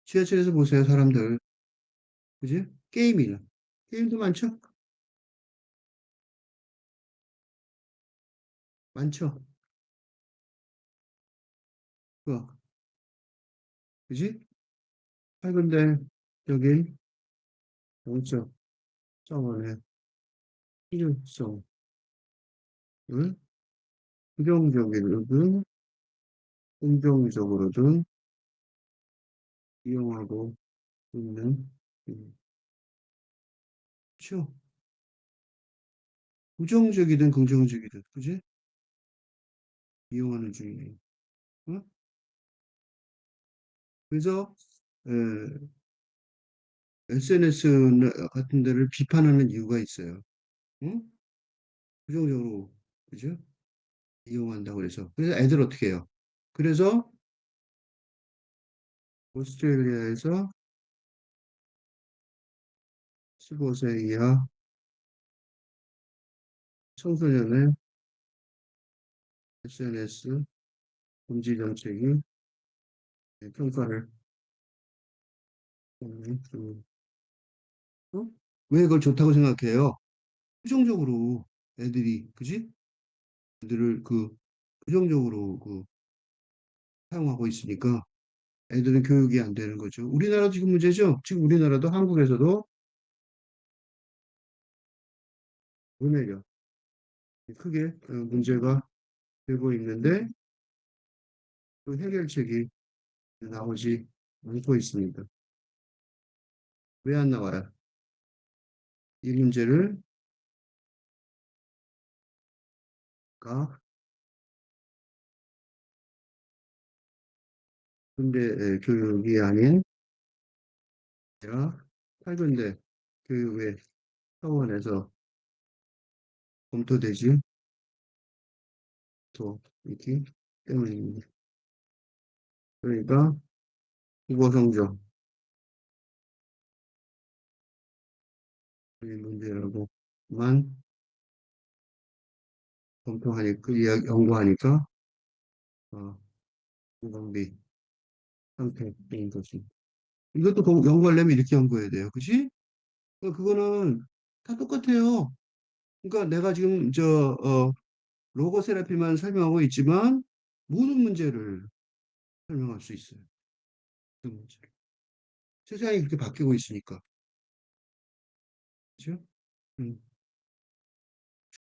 지하철에서 보세요, 사람들. 그지? 게임이나. 게임도 많죠? 많죠? 그, 그지? 근데 여긴 영적 차원의 필요성을 부정적이든 긍정적으로든 이용하고 있는, 그렇죠? 부정적이든 긍정적이든, 그지? 이용하는 중이에요. 어? 그래서 SNS 같은 데를 비판하는 이유가 있어요. 응? 부정적으로, 그죠? 이용한다고 그래서. 그래서 애들 어떻게 해요? 그래서 오스트레일리아에서 15세 이하 청소년의 SNS 금지 정책이 평가를 어? 왜 그걸 좋다고 생각해요? 부정적으로 애들이, 그지? 애들을 부정적으로 사용하고 있으니까 애들은 교육이 안 되는 거죠. 우리나라도 지금 문제죠. 지금 우리나라도 한국에서도 문해력 크게 문제가 되고 있는데 그 해결책이 나오지 않고 있습니다. 왜 안 나와요? 이 문제를 가 군대 교육이 아닌 아니라 8군데 교육의 차원에서 검토되지 또 있기 때문입니다. 그러니까 국어 성적이 문제라고만 검토하니까 연구하니까 어, 공방비 상태인 거지. 이것도 연구하려면 이렇게 연구해야 돼요. 그지? 그거는 다 똑같아요. 그러니까 내가 지금 로고 세라피만 설명하고 있지만 모든 문제를 설명할 수 있어요. 모든 문제를. 세상이 그렇게 바뀌고 있으니까. 그죠? 음.